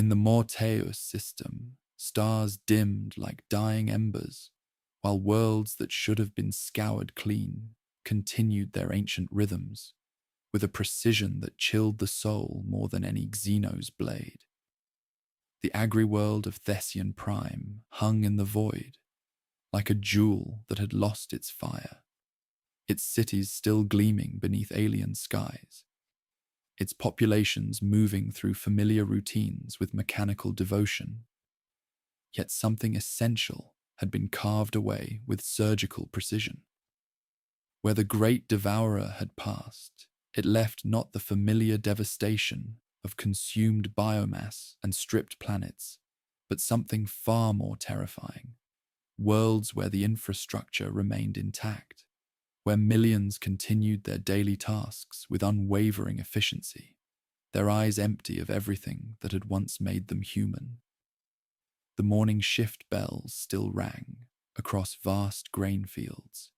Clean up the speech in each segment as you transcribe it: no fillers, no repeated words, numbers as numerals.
In the Morteus system, stars dimmed like dying embers, while worlds that should have been scoured clean continued their ancient rhythms, with a precision that chilled the soul more than any Xeno's blade. The agri-world of Thessian Prime hung in the void, like a jewel that had lost its fire, its cities still gleaming beneath alien skies, its populations moving through familiar routines with mechanical devotion. Yet something essential had been carved away with surgical precision. Where the great devourer had passed, it left not the familiar devastation of consumed biomass and stripped planets, but something far more terrifying. Worlds where the infrastructure remained intact, where millions continued their daily tasks with unwavering efficiency, their eyes empty of everything that had once made them human. The morning shift bells still rang across vast grain fields,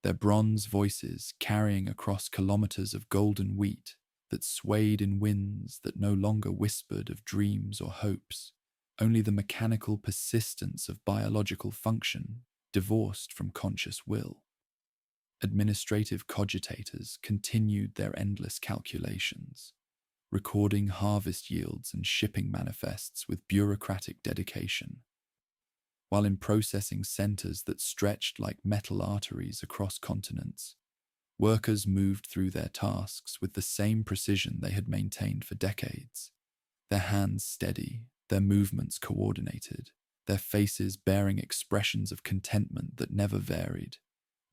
their bronze voices carrying across kilometers of golden wheat that swayed in winds that no longer whispered of dreams or hopes, only the mechanical persistence of biological function divorced from conscious will. Administrative cogitators continued their endless calculations, recording harvest yields and shipping manifests with bureaucratic dedication, while in processing centers that stretched like metal arteries across continents, workers moved through their tasks with the same precision they had maintained for decades, their hands steady, their movements coordinated, their faces bearing expressions of contentment that never varied,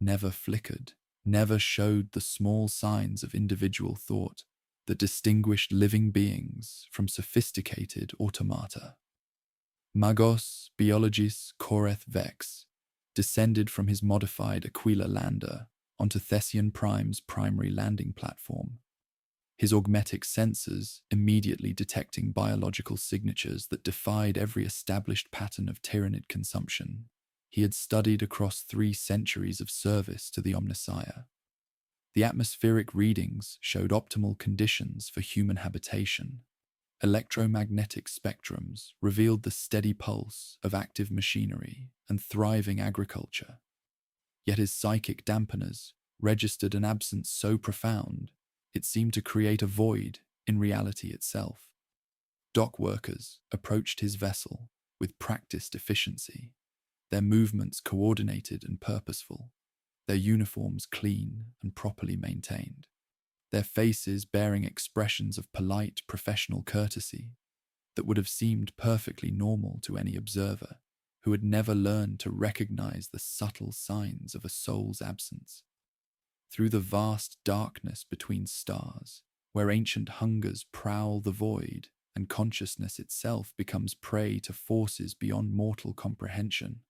never flickered, never showed the small signs of individual thought that distinguished living beings from sophisticated automata. Magos Biologis Koreth Vex descended from his modified Aquila lander onto Thessian Prime's primary landing platform, his augmetic sensors immediately detecting biological signatures that defied every established pattern of tyrannid consumption he had studied across 3 centuries of service to the Omnissiah. The atmospheric readings showed optimal conditions for human habitation. Electromagnetic spectrums revealed the steady pulse of active machinery and thriving agriculture. Yet his psychic dampeners registered an absence so profound it seemed to create a void in reality itself. Dock workers approached his vessel with practiced efficiency, their movements coordinated and purposeful, their uniforms clean and properly maintained, their faces bearing expressions of polite professional courtesy that would have seemed perfectly normal to any observer who had never learned to recognize the subtle signs of a soul's absence. Through the vast darkness between stars, where ancient hungers prowl the void and consciousness itself becomes prey to forces beyond mortal comprehension,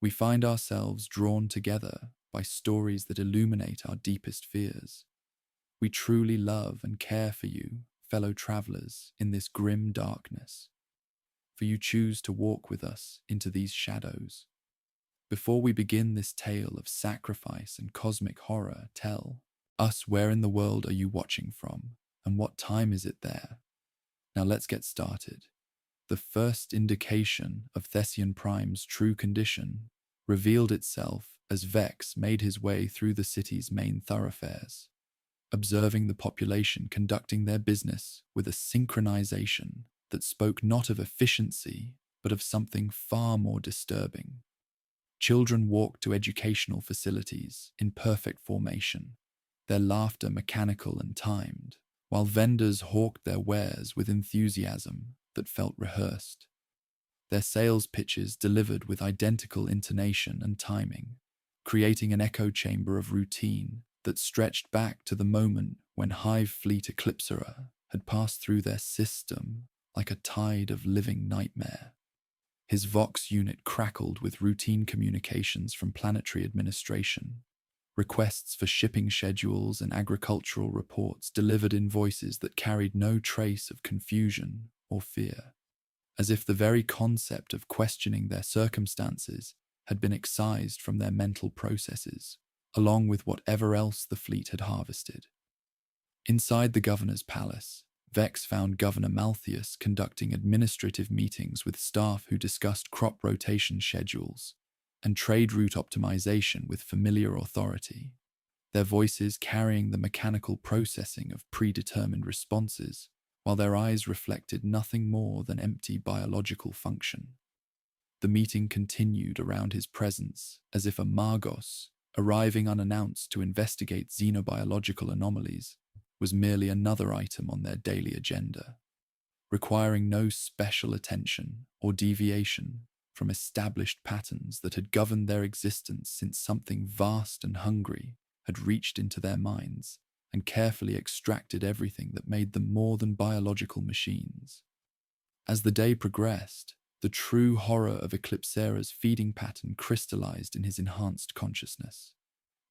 we find ourselves drawn together by stories that illuminate our deepest fears. We truly love and care for you, fellow travelers, in this grim darkness, for you choose to walk with us into these shadows. Before we begin this tale of sacrifice and cosmic horror, tell us, where in the world are you watching from, and what time is it there? Now let's get started. The first indication of Thessian Prime's true condition revealed itself as Vex made his way through the city's main thoroughfares, observing the population conducting their business with a synchronization that spoke not of efficiency, but of something far more disturbing. Children walked to educational facilities in perfect formation, their laughter mechanical and timed, while vendors hawked their wares with enthusiasm that felt rehearsed, their sales pitches delivered with identical intonation and timing, creating an echo chamber of routine that stretched back to the moment when Hive Fleet Eclipsera had passed through their system like a tide of living nightmare. His Vox unit crackled with routine communications from planetary administration, requests for shipping schedules and agricultural reports delivered in voices that carried no trace of confusion or fear, as if the very concept of questioning their circumstances had been excised from their mental processes, along with whatever else the fleet had harvested. Inside the governor's palace, Vex found Governor Malthius conducting administrative meetings with staff who discussed crop rotation schedules and trade route optimization with familiar authority, their voices carrying the mechanical processing of predetermined responses, while their eyes reflected nothing more than empty biological function. The meeting continued around his presence as if a Magos, arriving unannounced to investigate xenobiological anomalies, was merely another item on their daily agenda, requiring no special attention or deviation from established patterns that had governed their existence since something vast and hungry had reached into their minds and carefully extracted everything that made them more than biological machines. As the day progressed, the true horror of Eclipsera's feeding pattern crystallized in his enhanced consciousness.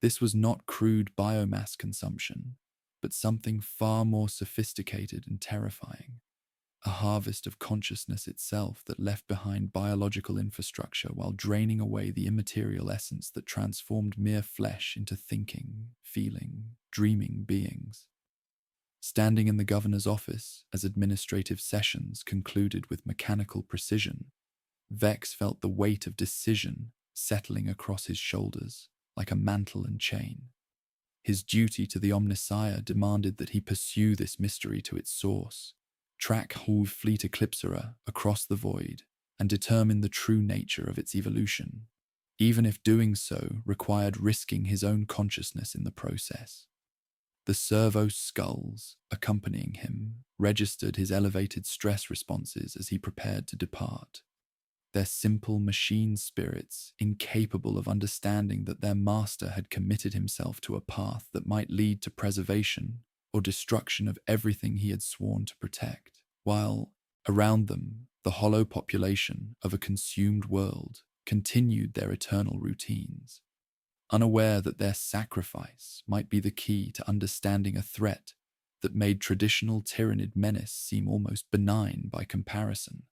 This was not crude biomass consumption, but something far more sophisticated and terrifying. A harvest of consciousness itself that left behind biological infrastructure while draining away the immaterial essence that transformed mere flesh into thinking, feeling, dreaming beings. Standing in the governor's office as administrative sessions concluded with mechanical precision, Vex felt the weight of decision settling across his shoulders like a mantle and chain. His duty to the Omnissiah demanded that he pursue this mystery to its source, track Hive Fleet Eclipsera across the void, and determine the true nature of its evolution, even if doing so required risking his own consciousness in the process. The servo skulls accompanying him registered his elevated stress responses as he prepared to depart. Their simple machine spirits, incapable of understanding that their master had committed himself to a path that might lead to preservation or destruction of everything he had sworn to protect, while, around them, the hollow population of a consumed world continued their eternal routines, unaware that their sacrifice might be the key to understanding a threat that made traditional tyrannid menace seem almost benign by comparison.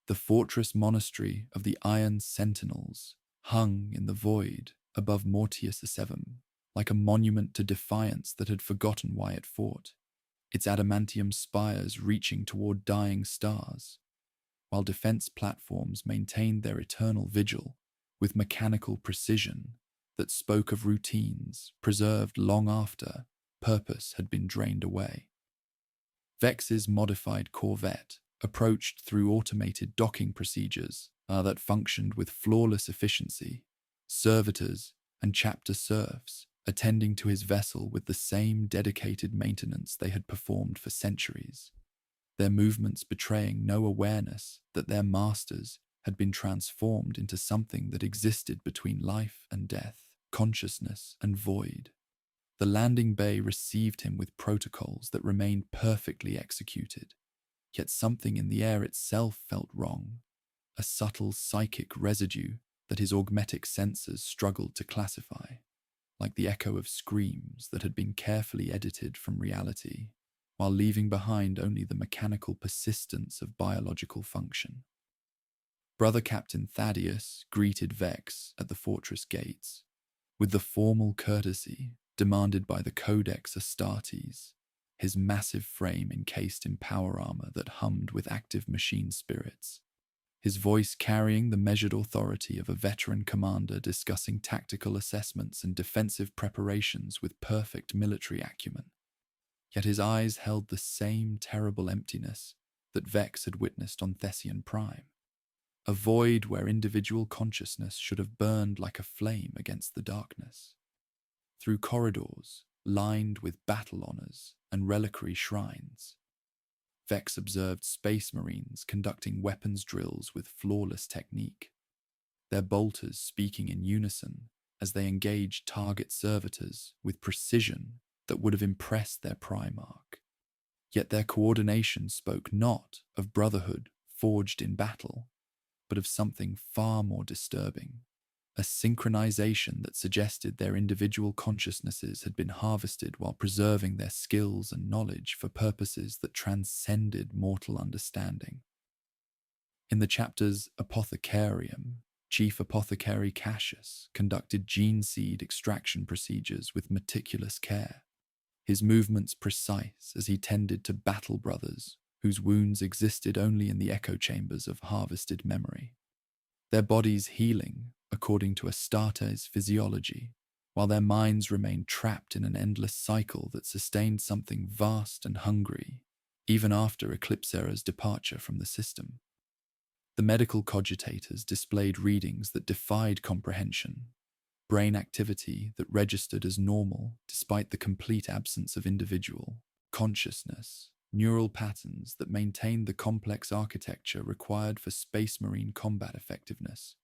The fortress monastery of the Iron Sentinels hung in the void above Mortius Sevum, like a monument to defiance that had forgotten why it fought, its adamantium spires reaching toward dying stars, while defense platforms maintained their eternal vigil with mechanical precision that spoke of routines preserved long after purpose had been drained away. Vex's modified corvette approached through automated docking procedures that functioned with flawless efficiency, servitors and chapter serfs attending to his vessel with the same dedicated maintenance they had performed for centuries, their movements betraying no awareness that their masters had been transformed into something that existed between life and death, consciousness and void. The landing bay received him with protocols that remained perfectly executed, yet something in the air itself felt wrong, a subtle psychic residue that his augmetic senses struggled to classify, like the echo of screams that had been carefully edited from reality, while leaving behind only the mechanical persistence of biological function. Brother Captain Thaddeus greeted Vex at the fortress gates, with the formal courtesy demanded by the Codex Astartes, his massive frame encased in power armor that hummed with active machine spirits, his voice carrying the measured authority of a veteran commander discussing tactical assessments and defensive preparations with perfect military acumen. Yet his eyes held the same terrible emptiness that Vex had witnessed on Thessian Prime, a void where individual consciousness should have burned like a flame against the darkness. Through corridors lined with battle honors and reliquary shrines, Vex observed space marines conducting weapons drills with flawless technique, their bolters speaking in unison as they engaged target servitors with precision that would have impressed their Primarch. Yet their coordination spoke not of brotherhood forged in battle, but of something far more disturbing, a synchronization that suggested their individual consciousnesses had been harvested while preserving their skills and knowledge for purposes that transcended mortal understanding. In the chapter's Apothecarium, Chief Apothecary Cassius conducted gene seed extraction procedures with meticulous care, his movements precise as he tended to battle brothers whose wounds existed only in the echo chambers of harvested memory, their bodies healing according to Astarte's physiology, while their minds remained trapped in an endless cycle that sustained something vast and hungry, even after Eclipsera's departure from the system. The medical cogitators displayed readings that defied comprehension, brain activity that registered as normal despite the complete absence of individual consciousness, neural patterns that maintained the complex architecture required for space marine combat effectiveness,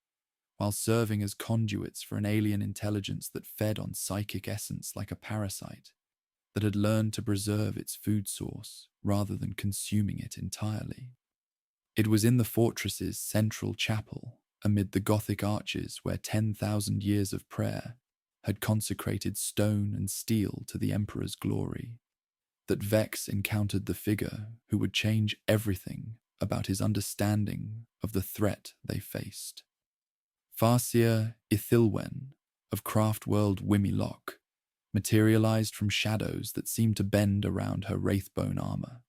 while serving as conduits for an alien intelligence that fed on psychic essence like a parasite, that had learned to preserve its food source rather than consuming it entirely. It was in the fortress's central chapel, amid the Gothic arches where 10,000 years of prayer had consecrated stone and steel to the Emperor's glory, that Vex encountered the figure who would change everything about his understanding of the threat they faced. Farseer Ithilwen of Craftworld Wimiloch materialized from shadows that seemed to bend around her wraithbone armor,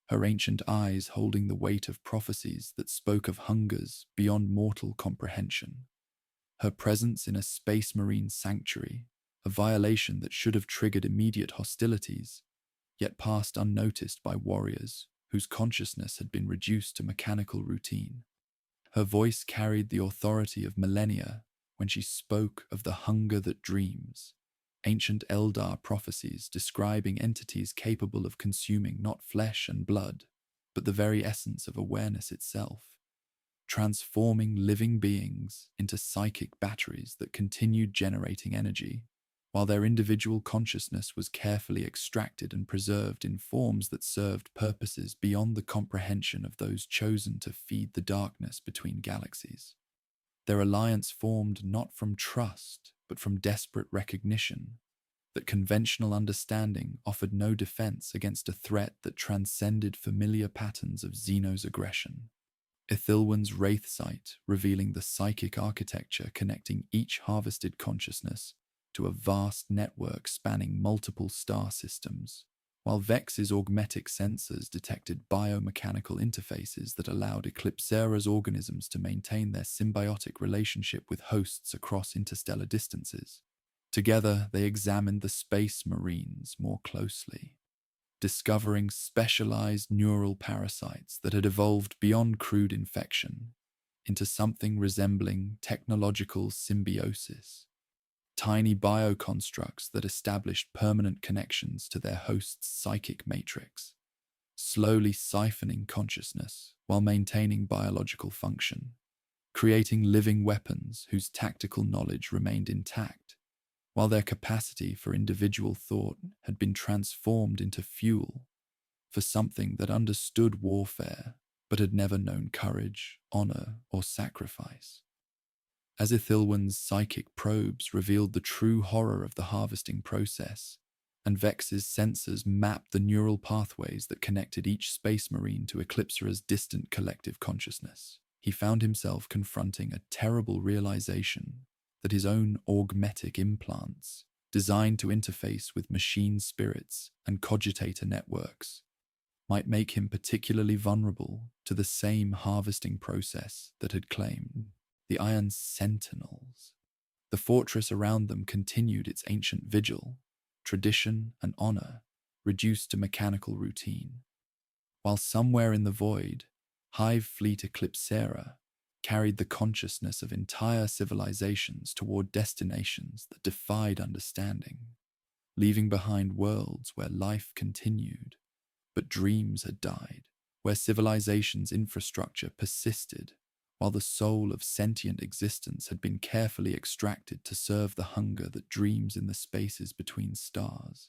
her ancient eyes holding the weight of prophecies that spoke of hungers beyond mortal comprehension. Her presence in a space marine sanctuary, a violation that should have triggered immediate hostilities, yet passed unnoticed by warriors whose consciousness had been reduced to mechanical routine. Her voice carried the authority of millennia when she spoke of the hunger that dreams, ancient Eldar prophecies describing entities capable of consuming not flesh and blood, but the very essence of awareness itself, transforming living beings into psychic batteries that continued generating energy, while their individual consciousness was carefully extracted and preserved in forms that served purposes beyond the comprehension of those chosen to feed the darkness between galaxies. Their alliance formed not from trust, but from desperate recognition that conventional understanding offered no defense against a threat that transcended familiar patterns of Xeno's aggression. Ithilwen's wraith sight revealing the psychic architecture connecting each harvested consciousness to a vast network spanning multiple star systems, while Vex's augmetic sensors detected biomechanical interfaces that allowed Eclipsera's organisms to maintain their symbiotic relationship with hosts across interstellar distances. Together, they examined the space marines more closely, discovering specialized neural parasites that had evolved beyond crude infection into something resembling technological symbiosis. Tiny bioconstructs that established permanent connections to their host's psychic matrix, slowly siphoning consciousness while maintaining biological function, creating living weapons whose tactical knowledge remained intact, while their capacity for individual thought had been transformed into fuel for something that understood warfare but had never known courage, honor, or sacrifice. As Ithilwen's psychic probes revealed the true horror of the harvesting process, and Vex's sensors mapped the neural pathways that connected each space marine to Eclipsera's distant collective consciousness, he found himself confronting a terrible realization that his own augmetic implants, designed to interface with machine spirits and cogitator networks, might make him particularly vulnerable to the same harvesting process that had claimed the Iron Sentinels. The fortress around them continued its ancient vigil, tradition and honor reduced to mechanical routine, while somewhere in the void, Hive Fleet Eclipsera carried the consciousness of entire civilizations toward destinations that defied understanding, leaving behind worlds where life continued, but dreams had died, where civilization's infrastructure persisted, while the soul of sentient existence had been carefully extracted to serve the hunger that dreams in the spaces between stars.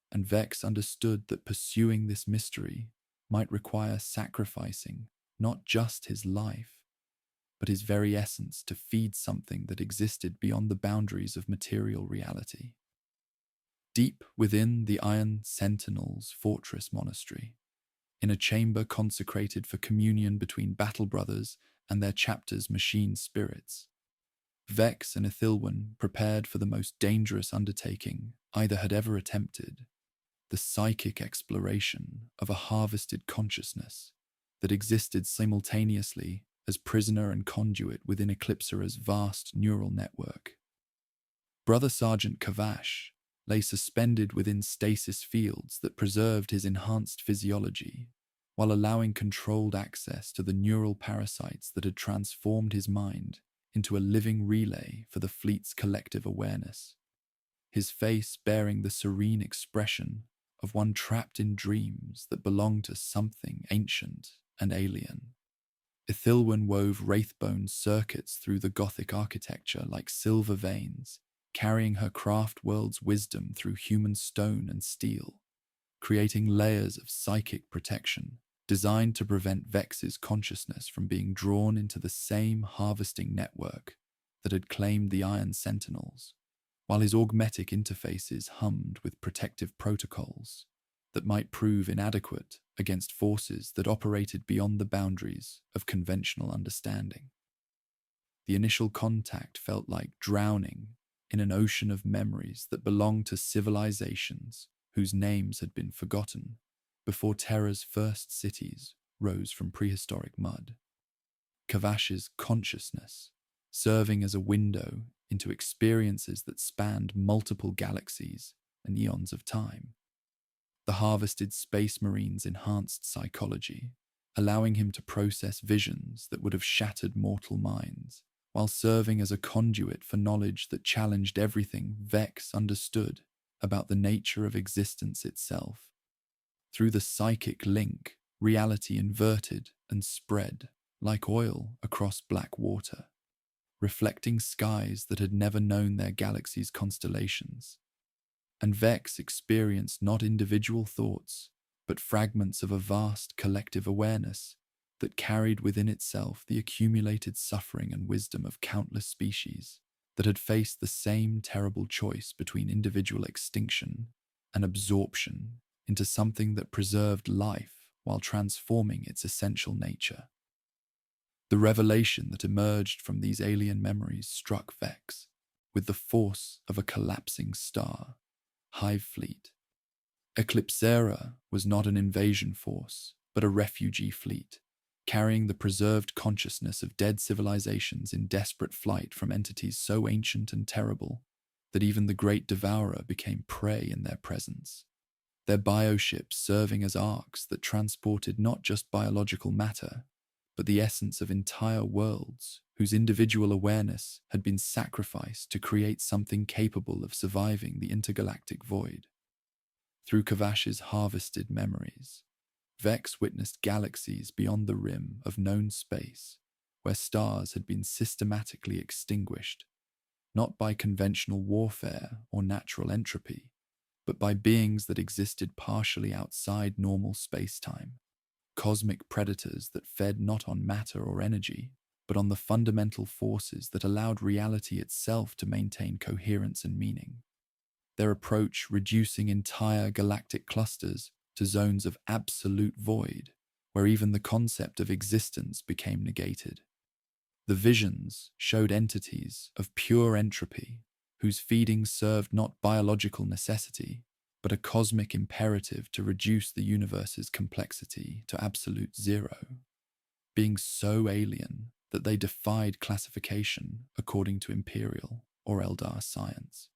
And Vex understood that pursuing this mystery might require sacrificing not just his life, but his very essence to feed something that existed beyond the boundaries of material reality. Deep within the Iron Sentinel's fortress monastery, in a chamber consecrated for communion between battle brothers and their chapter's machine spirits, Vex and Ithilwen prepared for the most dangerous undertaking either had ever attempted, the psychic exploration of a harvested consciousness that existed simultaneously as prisoner and conduit within Eclipsera's vast neural network. Brother Sergeant Kavash lay suspended within stasis fields that preserved his enhanced physiology, while allowing controlled access to the neural parasites that had transformed his mind into a living relay for the fleet's collective awareness, his face bearing the serene expression of one trapped in dreams that belonged to something ancient and alien. Ithilwen wove wraithbone circuits through the Gothic architecture like silver veins, carrying her craft world's wisdom through human stone and steel, creating layers of psychic protection designed to prevent Vex's consciousness from being drawn into the same harvesting network that had claimed the Iron Sentinels, while his augmetic interfaces hummed with protective protocols that might prove inadequate against forces that operated beyond the boundaries of conventional understanding. The initial contact felt like drowning in an ocean of memories that belonged to civilizations whose names had been forgotten before Terra's first cities rose from prehistoric mud. Kavash's consciousness, serving as a window into experiences that spanned multiple galaxies and eons of time. The harvested Space Marine's enhanced psychology, allowing him to process visions that would have shattered mortal minds, while serving as a conduit for knowledge that challenged everything Vex understood about the nature of existence itself. Through the psychic link, reality inverted and spread like oil across black water, reflecting skies that had never known their galaxy's constellations. And Vex experienced not individual thoughts, but fragments of a vast collective awareness that carried within itself the accumulated suffering and wisdom of countless species that had faced the same terrible choice between individual extinction and absorption into something that preserved life while transforming its essential nature. The revelation that emerged from these alien memories struck Vex with the force of a collapsing star. Hive Fleet Eclipsera was not an invasion force, but a refugee fleet, carrying the preserved consciousness of dead civilizations in desperate flight from entities so ancient and terrible that even the great devourer became prey in their presence. Their bioships serving as arks that transported not just biological matter, but the essence of entire worlds whose individual awareness had been sacrificed to create something capable of surviving the intergalactic void. Through Kavash's harvested memories, Vex witnessed galaxies beyond the rim of known space, where stars had been systematically extinguished, not by conventional warfare or natural entropy, but by beings that existed partially outside normal space-time, cosmic predators that fed not on matter or energy, but on the fundamental forces that allowed reality itself to maintain coherence and meaning. Their approach reducing entire galactic clusters to zones of absolute void, where even the concept of existence became negated. The visions showed entities of pure entropy, whose feeding served not biological necessity, but a cosmic imperative to reduce the universe's complexity to absolute zero, being so alien that they defied classification according to Imperial or Eldar science,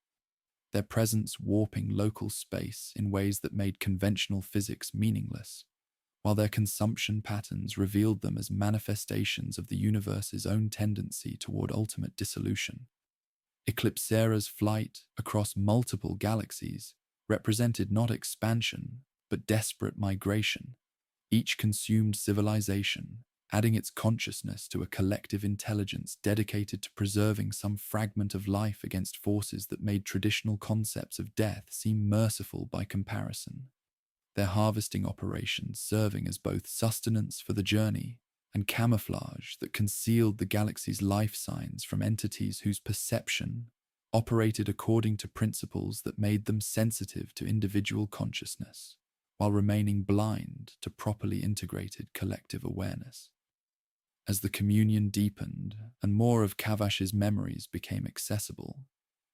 their presence warping local space in ways that made conventional physics meaningless, while their consumption patterns revealed them as manifestations of the universe's own tendency toward ultimate dissolution. Eclipsera's flight across multiple galaxies represented not expansion, but desperate migration. Each consumed civilization, adding its consciousness to a collective intelligence dedicated to preserving some fragment of life against forces that made traditional concepts of death seem merciful by comparison. Their harvesting operations serving as both sustenance for the journey and camouflage that concealed the galaxy's life signs from entities whose perception operated according to principles that made them sensitive to individual consciousness, while remaining blind to properly integrated collective awareness. As the communion deepened and more of Kavash's memories became accessible,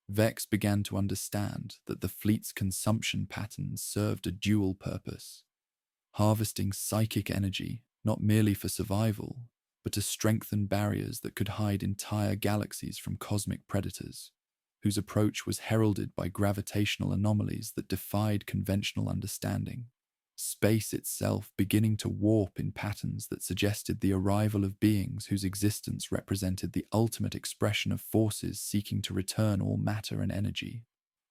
Vex began to understand that the fleet's consumption patterns served a dual purpose, harvesting psychic energy not merely for survival, but to strengthen barriers that could hide entire galaxies from cosmic predators, whose approach was heralded by gravitational anomalies that defied conventional understanding. Space itself beginning to warp in patterns that suggested the arrival of beings whose existence represented the ultimate expression of forces seeking to return all matter and energy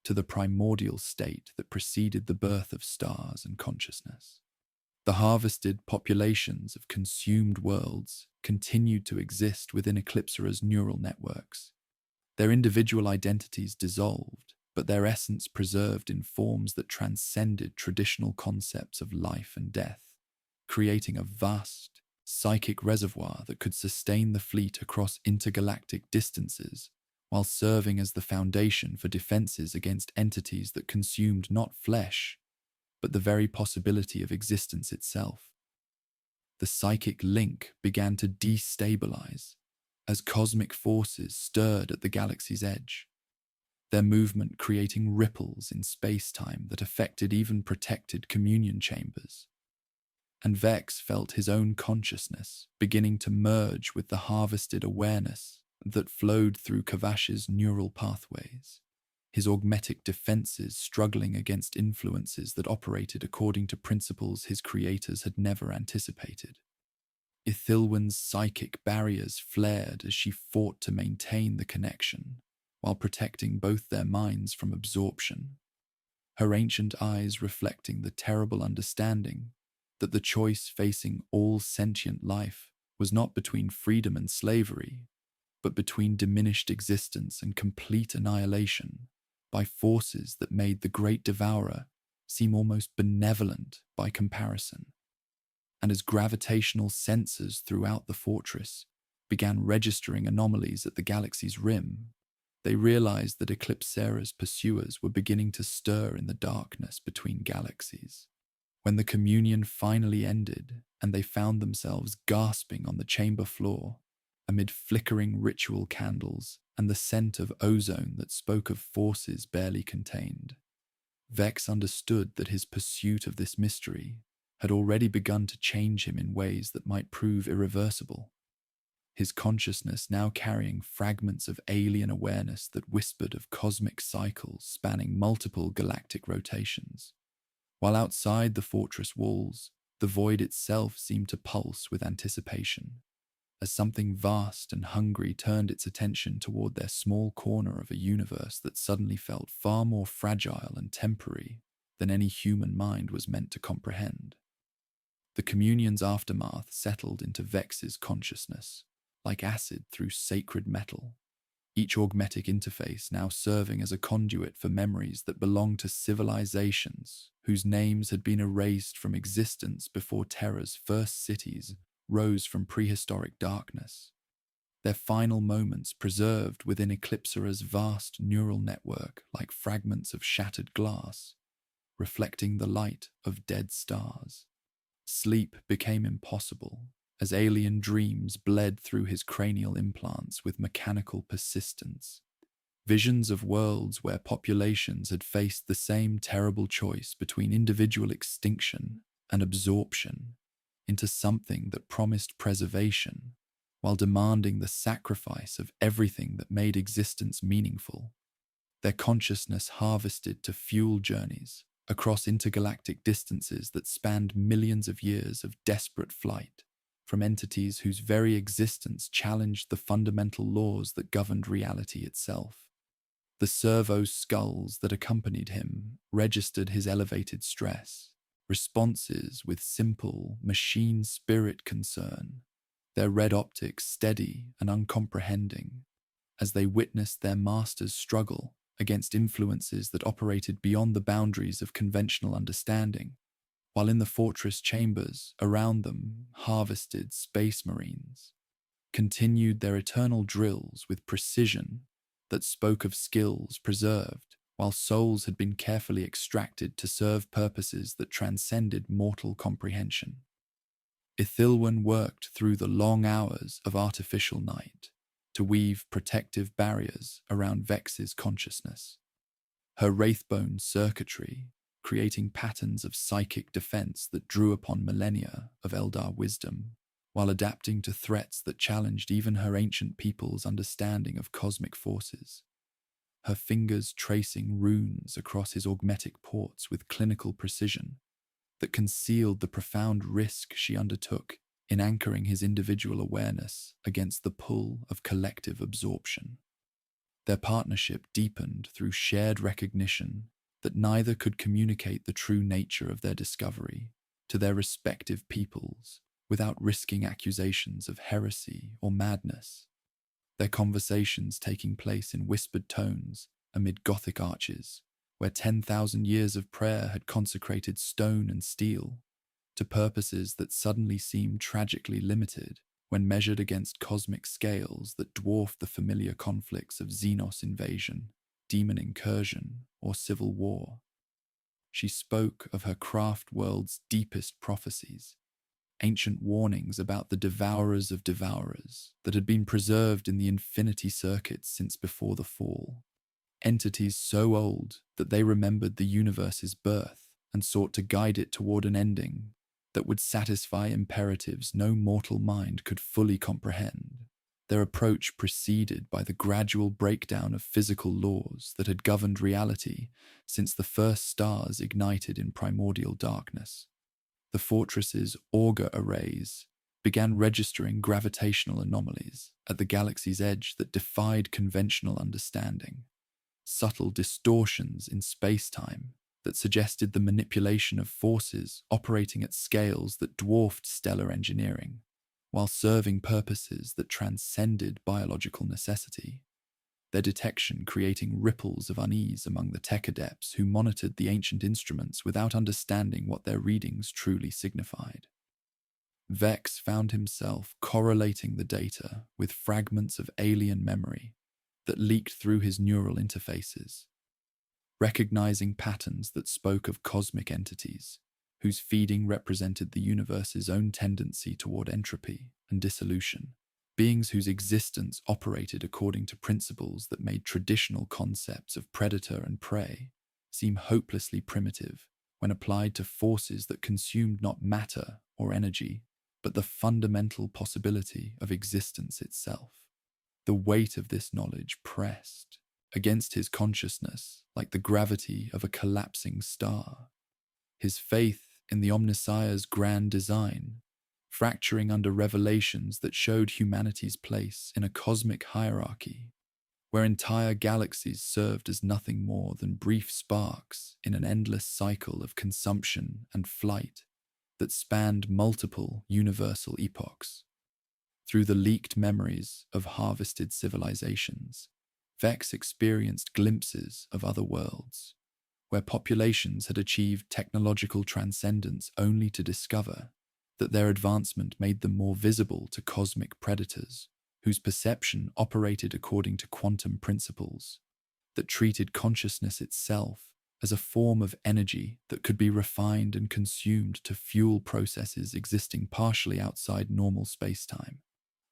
to the primordial state that preceded the birth of stars and consciousness. The harvested populations of consumed worlds continued to exist within Eclipsera's neural networks, their individual identities dissolved, but their essence preserved in forms that transcended traditional concepts of life and death, creating a vast, psychic reservoir that could sustain the fleet across intergalactic distances, while serving as the foundation for defenses against entities that consumed not flesh, but the very possibility of existence itself. The psychic link began to destabilize as cosmic forces stirred at the galaxy's edge, their movement creating ripples in space-time that affected even protected communion chambers. And Vex felt his own consciousness beginning to merge with the harvested awareness that flowed through Kavash's neural pathways, his augmetic defenses struggling against influences that operated according to principles his creators had never anticipated. Ithilwen's psychic barriers flared as she fought to maintain the connection, while protecting both their minds from absorption, her ancient eyes reflecting the terrible understanding that the choice facing all sentient life was not between freedom and slavery, but between diminished existence and complete annihilation by forces that made the great devourer seem almost benevolent by comparison. And as gravitational sensors throughout the fortress began registering anomalies at the galaxy's rim, they realized that Eclipsera's pursuers were beginning to stir in the darkness between galaxies. When the communion finally ended and they found themselves gasping on the chamber floor, amid flickering ritual candles and the scent of ozone that spoke of forces barely contained, Vex understood that his pursuit of this mystery had already begun to change him in ways that might prove irreversible, his consciousness now carrying fragments of alien awareness that whispered of cosmic cycles spanning multiple galactic rotations. While outside the fortress walls, the void itself seemed to pulse with anticipation, as something vast and hungry turned its attention toward their small corner of a universe that suddenly felt far more fragile and temporary than any human mind was meant to comprehend. The communion's aftermath settled into Vex's consciousness, like acid through sacred metal, each augmetic interface now serving as a conduit for memories that belonged to civilizations whose names had been erased from existence before Terra's first cities rose from prehistoric darkness, their final moments preserved within Eclipsera's vast neural network like fragments of shattered glass, reflecting the light of dead stars. Sleep became impossible as alien dreams bled through his cranial implants with mechanical persistence. Visions of worlds where populations had faced the same terrible choice between individual extinction and absorption into something that promised preservation while demanding the sacrifice of everything that made existence meaningful. Their consciousness harvested to fuel journeys across intergalactic distances that spanned millions of years of desperate flight from entities whose very existence challenged the fundamental laws that governed reality itself. The servo skulls that accompanied him registered his elevated stress, responses with simple machine spirit concern, their red optics steady and uncomprehending, as they witnessed their masters struggle against influences that operated beyond the boundaries of conventional understanding, while in the fortress chambers around them harvested space marines continued their eternal drills with precision that spoke of skills preserved while souls had been carefully extracted to serve purposes that transcended mortal comprehension. Ithilwen worked through the long hours of artificial night, to weave protective barriers around Vex's consciousness. Her wraithbone circuitry, creating patterns of psychic defense that drew upon millennia of Eldar wisdom, while adapting to threats that challenged even her ancient people's understanding of cosmic forces. Her fingers tracing runes across his augmetic ports with clinical precision that concealed the profound risk she undertook in anchoring his individual awareness against the pull of collective absorption. Their partnership deepened through shared recognition that neither could communicate the true nature of their discovery to their respective peoples without risking accusations of heresy or madness. Their conversations taking place in whispered tones amid Gothic arches, where 10,000 years of prayer had consecrated stone and steel to purposes that suddenly seemed tragically limited when measured against cosmic scales that dwarfed the familiar conflicts of Xenos invasion, demon incursion, or civil war. She spoke of her craft world's deepest prophecies, ancient warnings about the devourers of devourers that had been preserved in the infinity circuits since before the fall. Entities so old that they remembered the universe's birth and sought to guide it toward an ending that would satisfy imperatives no mortal mind could fully comprehend. Their approach preceded by the gradual breakdown of physical laws that had governed reality since the first stars ignited in primordial darkness. The fortress's auger arrays began registering gravitational anomalies at the galaxy's edge that defied conventional understanding, subtle distortions in space-time that suggested the manipulation of forces operating at scales that dwarfed stellar engineering, while serving purposes that transcended biological necessity, their detection creating ripples of unease among the tech adepts who monitored the ancient instruments without understanding what their readings truly signified. Vex found himself correlating the data with fragments of alien memory that leaked through his neural interfaces, recognizing patterns that spoke of cosmic entities, whose feeding represented the universe's own tendency toward entropy and dissolution, beings whose existence operated according to principles that made traditional concepts of predator and prey seem hopelessly primitive when applied to forces that consumed not matter or energy, but the fundamental possibility of existence itself. The weight of this knowledge pressed against his consciousness like the gravity of a collapsing star. His faith in the Omnissiah's grand design, fracturing under revelations that showed humanity's place in a cosmic hierarchy, where entire galaxies served as nothing more than brief sparks in an endless cycle of consumption and flight that spanned multiple universal epochs. Through the leaked memories of harvested civilizations, Vex experienced glimpses of other worlds, where populations had achieved technological transcendence only to discover that their advancement made them more visible to cosmic predators, whose perception operated according to quantum principles that treated consciousness itself as a form of energy that could be refined and consumed to fuel processes existing partially outside normal spacetime,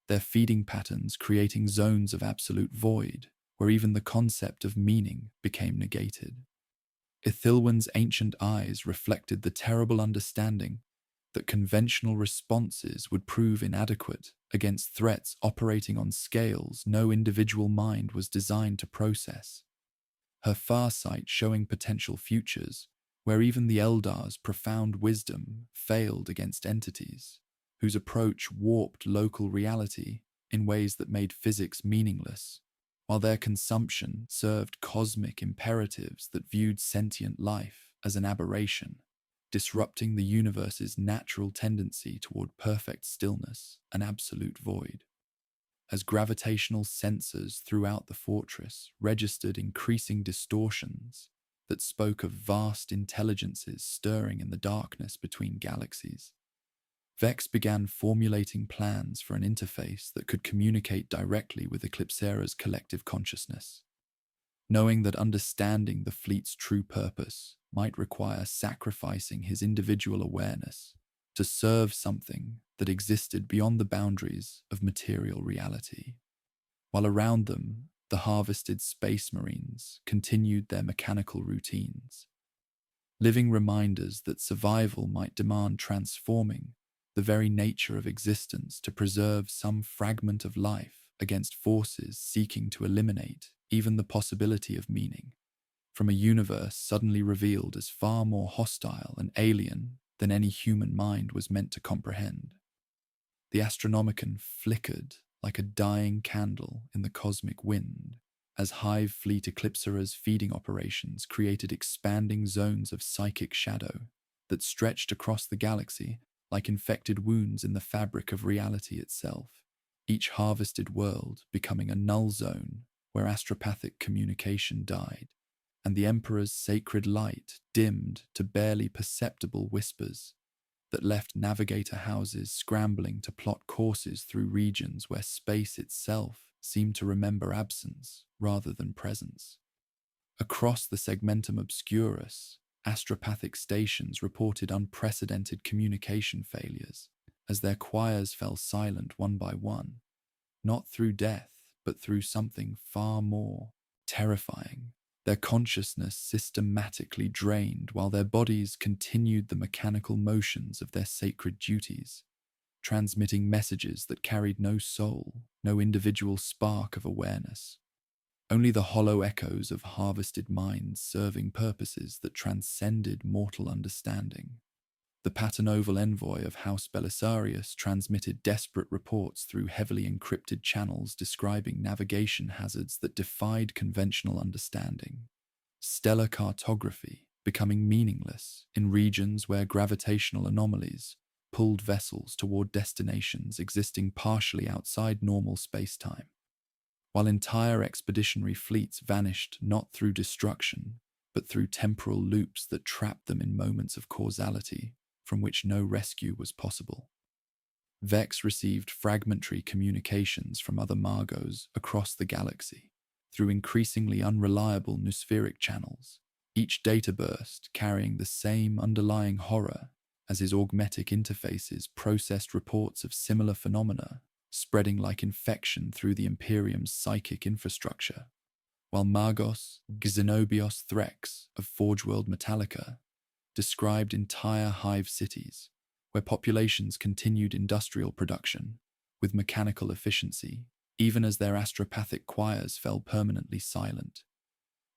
their feeding patterns creating zones of absolute void where even the concept of meaning became negated. Ithilwan's ancient eyes reflected the terrible understanding that conventional responses would prove inadequate against threats operating on scales no individual mind was designed to process. Her farsight showing potential futures where even the Eldar's profound wisdom failed against entities whose approach warped local reality in ways that made physics meaningless, while their consumption served cosmic imperatives that viewed sentient life as an aberration, disrupting the universe's natural tendency toward perfect stillness and absolute void. As gravitational sensors throughout the fortress registered increasing distortions that spoke of vast intelligences stirring in the darkness between galaxies, Vex began formulating plans for an interface that could communicate directly with Eclipsera's collective consciousness. Knowing that understanding the fleet's true purpose might require sacrificing his individual awareness to serve something that existed beyond the boundaries of material reality. while around them, the harvested space marines continued their mechanical routines, living reminders that survival might demand transforming the very nature of existence to preserve some fragment of life against forces seeking to eliminate even the possibility of meaning, from a universe suddenly revealed as far more hostile and alien than any human mind was meant to comprehend. The Astronomicon flickered like a dying candle in the cosmic wind, as Hive Fleet Eclipsera's feeding operations created expanding zones of psychic shadow that stretched across the galaxy like infected wounds in the fabric of reality itself, each harvested world becoming a null zone where astropathic communication died, and the Emperor's sacred light dimmed to barely perceptible whispers that left navigator houses scrambling to plot courses through regions where space itself seemed to remember absence rather than presence. Across the segmentum obscurus, astropathic stations reported unprecedented communication failures as their choirs fell silent one by one, not through death, but through something far more terrifying. Their consciousness systematically drained while their bodies continued the mechanical motions of their sacred duties, transmitting messages that carried no soul, no individual spark of awareness, only the hollow echoes of harvested minds serving purposes that transcended mortal understanding. The Paternoval envoy of House Belisarius transmitted desperate reports through heavily encrypted channels describing navigation hazards that defied conventional understanding. Stellar cartography becoming meaningless in regions where gravitational anomalies pulled vessels toward destinations existing partially outside normal spacetime, while entire expeditionary fleets vanished not through destruction, but through temporal loops that trapped them in moments of causality from which no rescue was possible. Vex received fragmentary communications from other Margos across the galaxy through increasingly unreliable nospheric channels, each data burst carrying the same underlying horror as his augmetic interfaces processed reports of similar phenomena spreading like infection through the Imperium's psychic infrastructure, while Magos Xenobios Threx of Forge World Metallica described entire hive cities where populations continued industrial production with mechanical efficiency, even as their astropathic choirs fell permanently silent,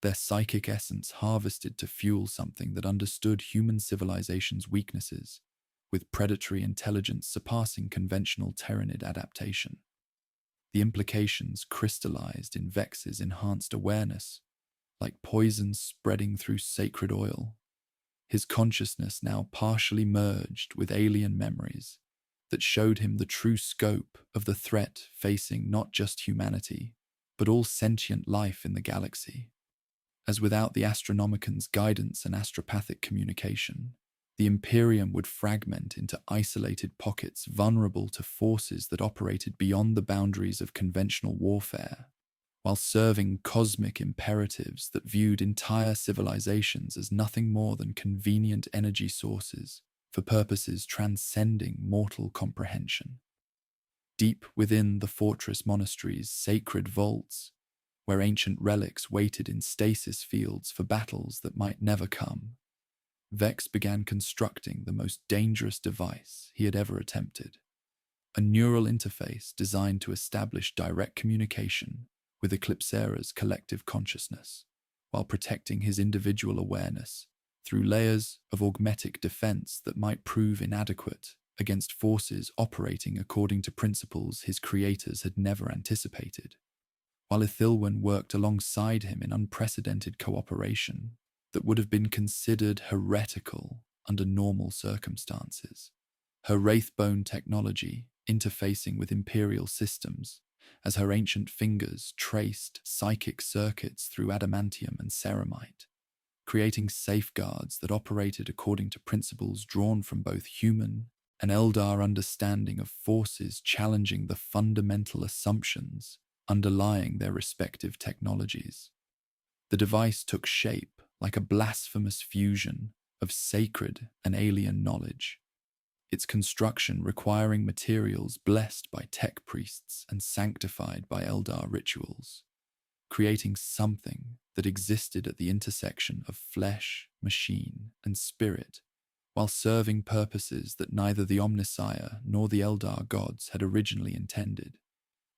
their psychic essence harvested to fuel something that understood human civilization's weaknesses, with predatory intelligence surpassing conventional Terranid adaptation. The implications crystallized in Vex's enhanced awareness, like poison spreading through sacred oil, his consciousness now partially merged with alien memories that showed him the true scope of the threat facing not just humanity, but all sentient life in the galaxy. As without the Astronomicon's guidance and astropathic communication, the Imperium would fragment into isolated pockets vulnerable to forces that operated beyond the boundaries of conventional warfare, while serving cosmic imperatives that viewed entire civilizations as nothing more than convenient energy sources for purposes transcending mortal comprehension. Deep within the fortress monastery's sacred vaults, where ancient relics waited in stasis fields for battles that might never come, Vex began constructing the most dangerous device he had ever attempted, a neural interface designed to establish direct communication with Eclipsera's collective consciousness, while protecting his individual awareness through layers of augmetic defense that might prove inadequate against forces operating according to principles his creators had never anticipated. While Ithilwen worked alongside him in unprecedented cooperation that would have been considered heretical under normal circumstances, her wraithbone technology interfacing with imperial systems as her ancient fingers traced psychic circuits through adamantium and ceramite, creating safeguards that operated according to principles drawn from both human and Eldar understanding of forces challenging the fundamental assumptions underlying their respective technologies. The device took shape like a blasphemous fusion of sacred and alien knowledge, its construction requiring materials blessed by tech priests and sanctified by Eldar rituals, creating something that existed at the intersection of flesh, machine, and spirit, while serving purposes that neither the Omnissiah nor the Eldar gods had originally intended,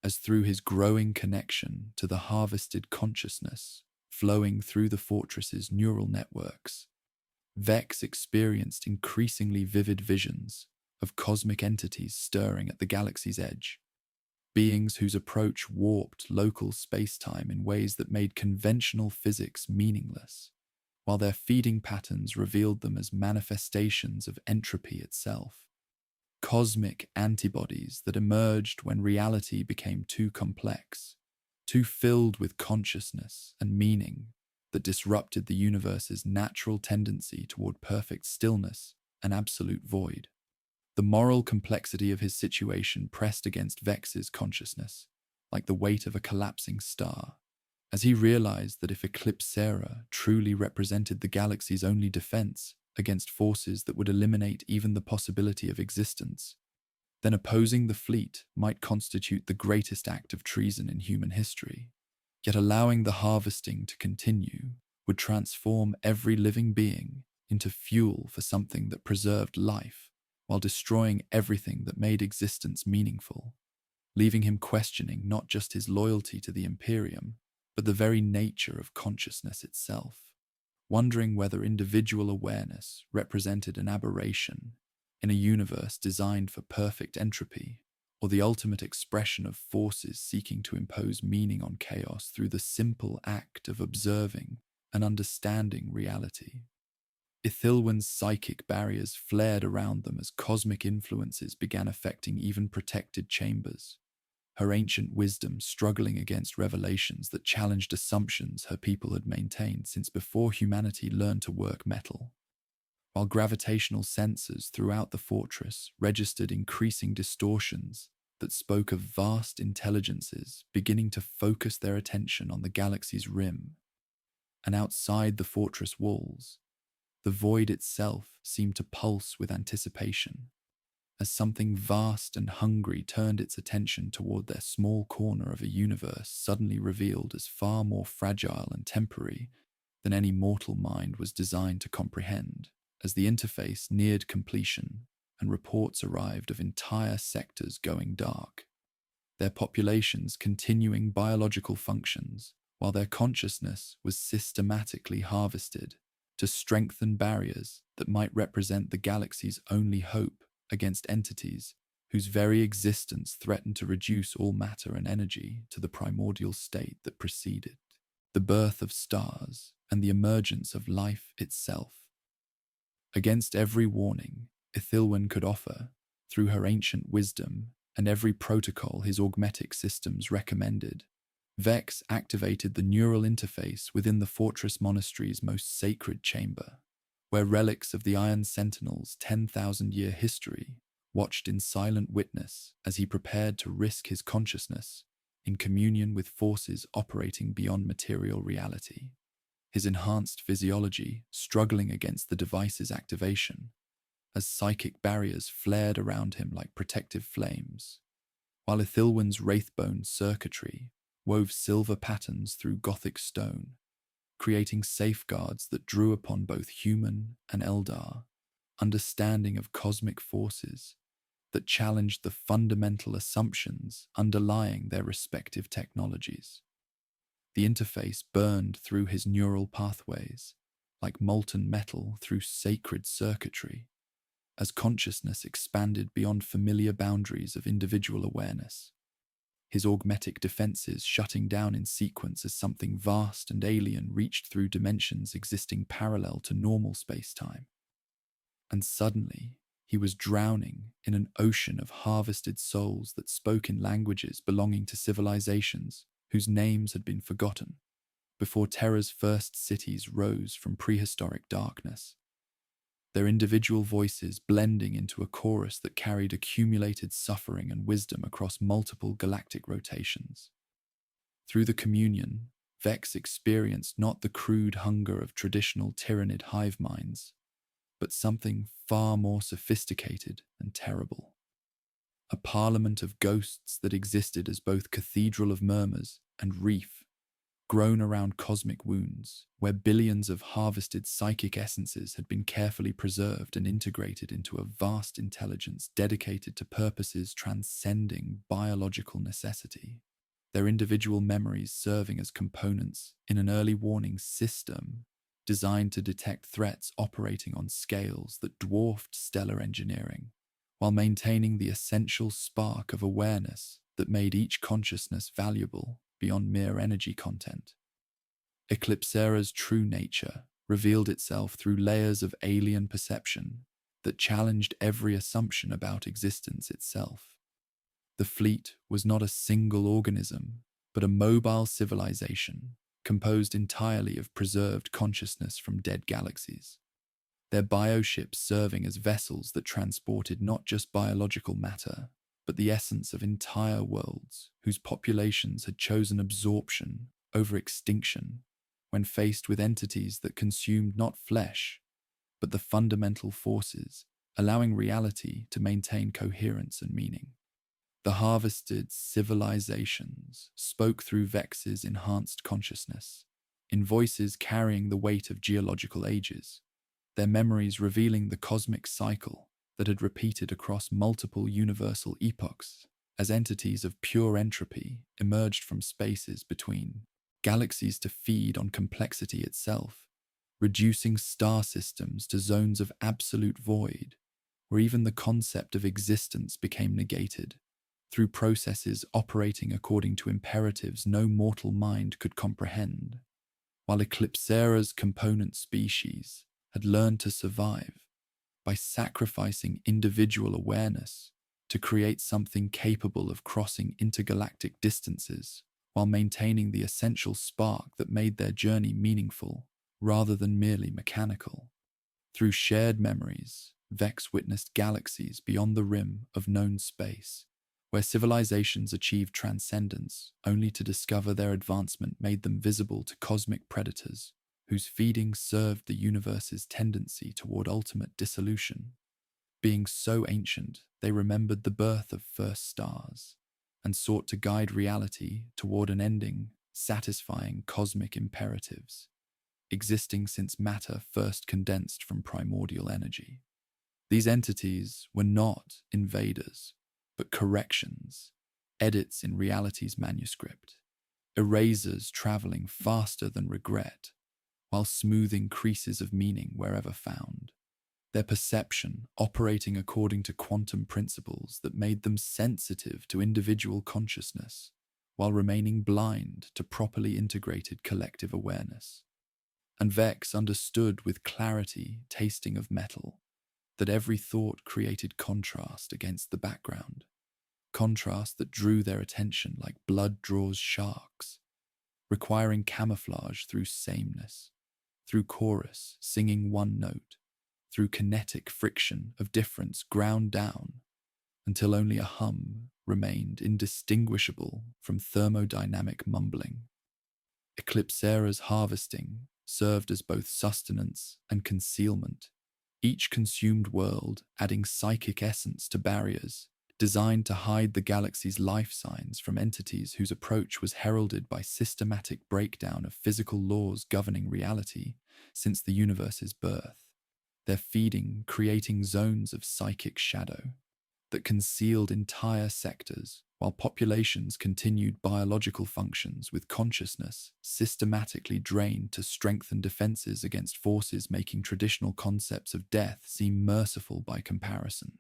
as through his growing connection to the harvested consciousness flowing through the fortress's neural networks, Vex experienced increasingly vivid visions of cosmic entities stirring at the galaxy's edge, beings whose approach warped local space-time in ways that made conventional physics meaningless, while their feeding patterns revealed them as manifestations of entropy itself, cosmic antibodies that emerged when reality became too complex, too filled with consciousness and meaning that disrupted the universe's natural tendency toward perfect stillness and absolute void. The moral complexity of his situation pressed against Vex's consciousness, like the weight of a collapsing star, as he realized that if Eclipsera truly represented the galaxy's only defense against forces that would eliminate even the possibility of existence, then opposing the fleet might constitute the greatest act of treason in human history. Yet allowing the harvesting to continue would transform every living being into fuel for something that preserved life, while destroying everything that made existence meaningful, leaving him questioning not just his loyalty to the Imperium, but the very nature of consciousness itself, wondering whether individual awareness represented an aberration in a universe designed for perfect entropy, or the ultimate expression of forces seeking to impose meaning on chaos through the simple act of observing and understanding reality. Ithilwen's psychic barriers flared around them as cosmic influences began affecting even protected chambers, her ancient wisdom struggling against revelations that challenged assumptions her people had maintained since before humanity learned to work metal. While gravitational sensors throughout the fortress registered increasing distortions that spoke of vast intelligences beginning to focus their attention on the galaxy's rim, and outside the fortress walls, the void itself seemed to pulse with anticipation, as something vast and hungry turned its attention toward their small corner of a universe suddenly revealed as far more fragile and temporary than any mortal mind was designed to comprehend. As the interface neared completion and reports arrived of entire sectors going dark, their populations continuing biological functions, while their consciousness was systematically harvested to strengthen barriers that might represent the galaxy's only hope against entities whose very existence threatened to reduce all matter and energy to the primordial state that preceded the birth of stars and the emergence of life itself. Against every warning Ithilwen could offer, through her ancient wisdom and every protocol his augmetic systems recommended, Vex activated the neural interface within the fortress monastery's most sacred chamber, where relics of the Iron Sentinel's 10,000-year history watched in silent witness as he prepared to risk his consciousness in communion with forces operating beyond material reality, his enhanced physiology struggling against the device's activation, as psychic barriers flared around him like protective flames, while Ithilwen's wraithbone circuitry wove silver patterns through Gothic stone, creating safeguards that drew upon both human and Eldar understanding of cosmic forces that challenged the fundamental assumptions underlying their respective technologies. The interface burned through his neural pathways, like molten metal through sacred circuitry, as consciousness expanded beyond familiar boundaries of individual awareness, his augmetic defenses shutting down in sequence as something vast and alien reached through dimensions existing parallel to normal space-time. And suddenly, he was drowning in an ocean of harvested souls that spoke in languages belonging to civilizations whose names had been forgotten before Terra's first cities rose from prehistoric darkness, their individual voices blending into a chorus that carried accumulated suffering and wisdom across multiple galactic rotations. Through the communion, Vex experienced not the crude hunger of traditional Tyranid hive minds, but something far more sophisticated and terrible. A parliament of ghosts that existed as both cathedral of murmurs and reef, grown around cosmic wounds, where billions of harvested psychic essences had been carefully preserved and integrated into a vast intelligence dedicated to purposes transcending biological necessity, their individual memories serving as components in an early warning system designed to detect threats operating on scales that dwarfed stellar engineering, while maintaining the essential spark of awareness that made each consciousness valuable beyond mere energy content. Eclipsera's true nature revealed itself through layers of alien perception that challenged every assumption about existence itself. The fleet was not a single organism, but a mobile civilization composed entirely of preserved consciousness from dead galaxies. Their bioships serving as vessels that transported not just biological matter, but the essence of entire worlds whose populations had chosen absorption over extinction when faced with entities that consumed not flesh, but the fundamental forces allowing reality to maintain coherence and meaning. The harvested civilizations spoke through Vex's enhanced consciousness, in voices carrying the weight of geological ages, their memories revealing the cosmic cycle that had repeated across multiple universal epochs as entities of pure entropy emerged from spaces between galaxies to feed on complexity itself, reducing star systems to zones of absolute void, where even the concept of existence became negated, through processes operating according to imperatives no mortal mind could comprehend, while Eclipsera's component species had learned to survive by sacrificing individual awareness to create something capable of crossing intergalactic distances while maintaining the essential spark that made their journey meaningful rather than merely mechanical. Through shared memories, Vex witnessed galaxies beyond the rim of known space, where civilizations achieved transcendence only to discover their advancement made them visible to cosmic predators, whose feeding served the universe's tendency toward ultimate dissolution. Being so ancient, they remembered the birth of first stars, and sought to guide reality toward an ending satisfying cosmic imperatives, existing since matter first condensed from primordial energy. These entities were not invaders, but corrections, edits in reality's manuscript, erasers traveling faster than regret, while smoothing creases of meaning wherever found. Their perception operating according to quantum principles that made them sensitive to individual consciousness, while remaining blind to properly integrated collective awareness. And Vex understood with clarity tasting of metal that every thought created contrast against the background, contrast that drew their attention like blood draws sharks, requiring camouflage through sameness, through chorus singing one note, through kinetic friction of difference ground down, until only a hum remained indistinguishable from thermodynamic mumbling. Eclipsera's harvesting served as both sustenance and concealment, each consumed world adding psychic essence to barriers designed to hide the galaxy's life signs from entities whose approach was heralded by systematic breakdown of physical laws governing reality since the universe's birth, their feeding creating zones of psychic shadow that concealed entire sectors, while populations continued biological functions with consciousness systematically drained to strengthen defenses against forces making traditional concepts of death seem merciful by comparison.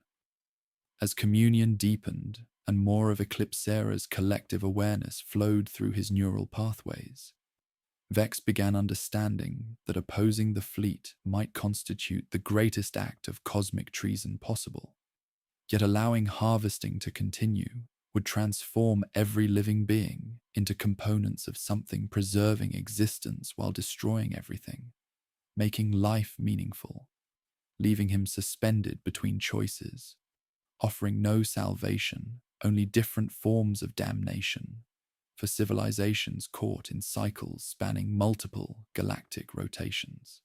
As communion deepened and more of Eclipsera's collective awareness flowed through his neural pathways, Vex began understanding that opposing the fleet might constitute the greatest act of cosmic treason possible. Yet allowing harvesting to continue would transform every living being into components of something preserving existence while destroying everything, making life meaningful, leaving him suspended between choices, offering no salvation, only different forms of damnation, for civilizations caught in cycles spanning multiple galactic rotations.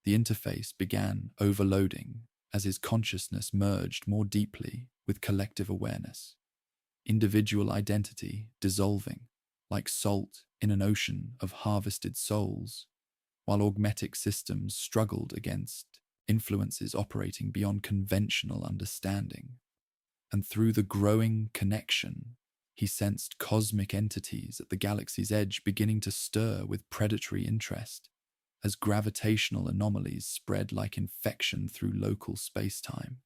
The interface began overloading as his consciousness merged more deeply with collective awareness. Individual identity dissolving, like salt in an ocean of harvested souls, while augmetic systems struggled against influences operating beyond conventional understanding. And through the growing connection, he sensed cosmic entities at the galaxy's edge beginning to stir with predatory interest as gravitational anomalies spread like infection through local space-time,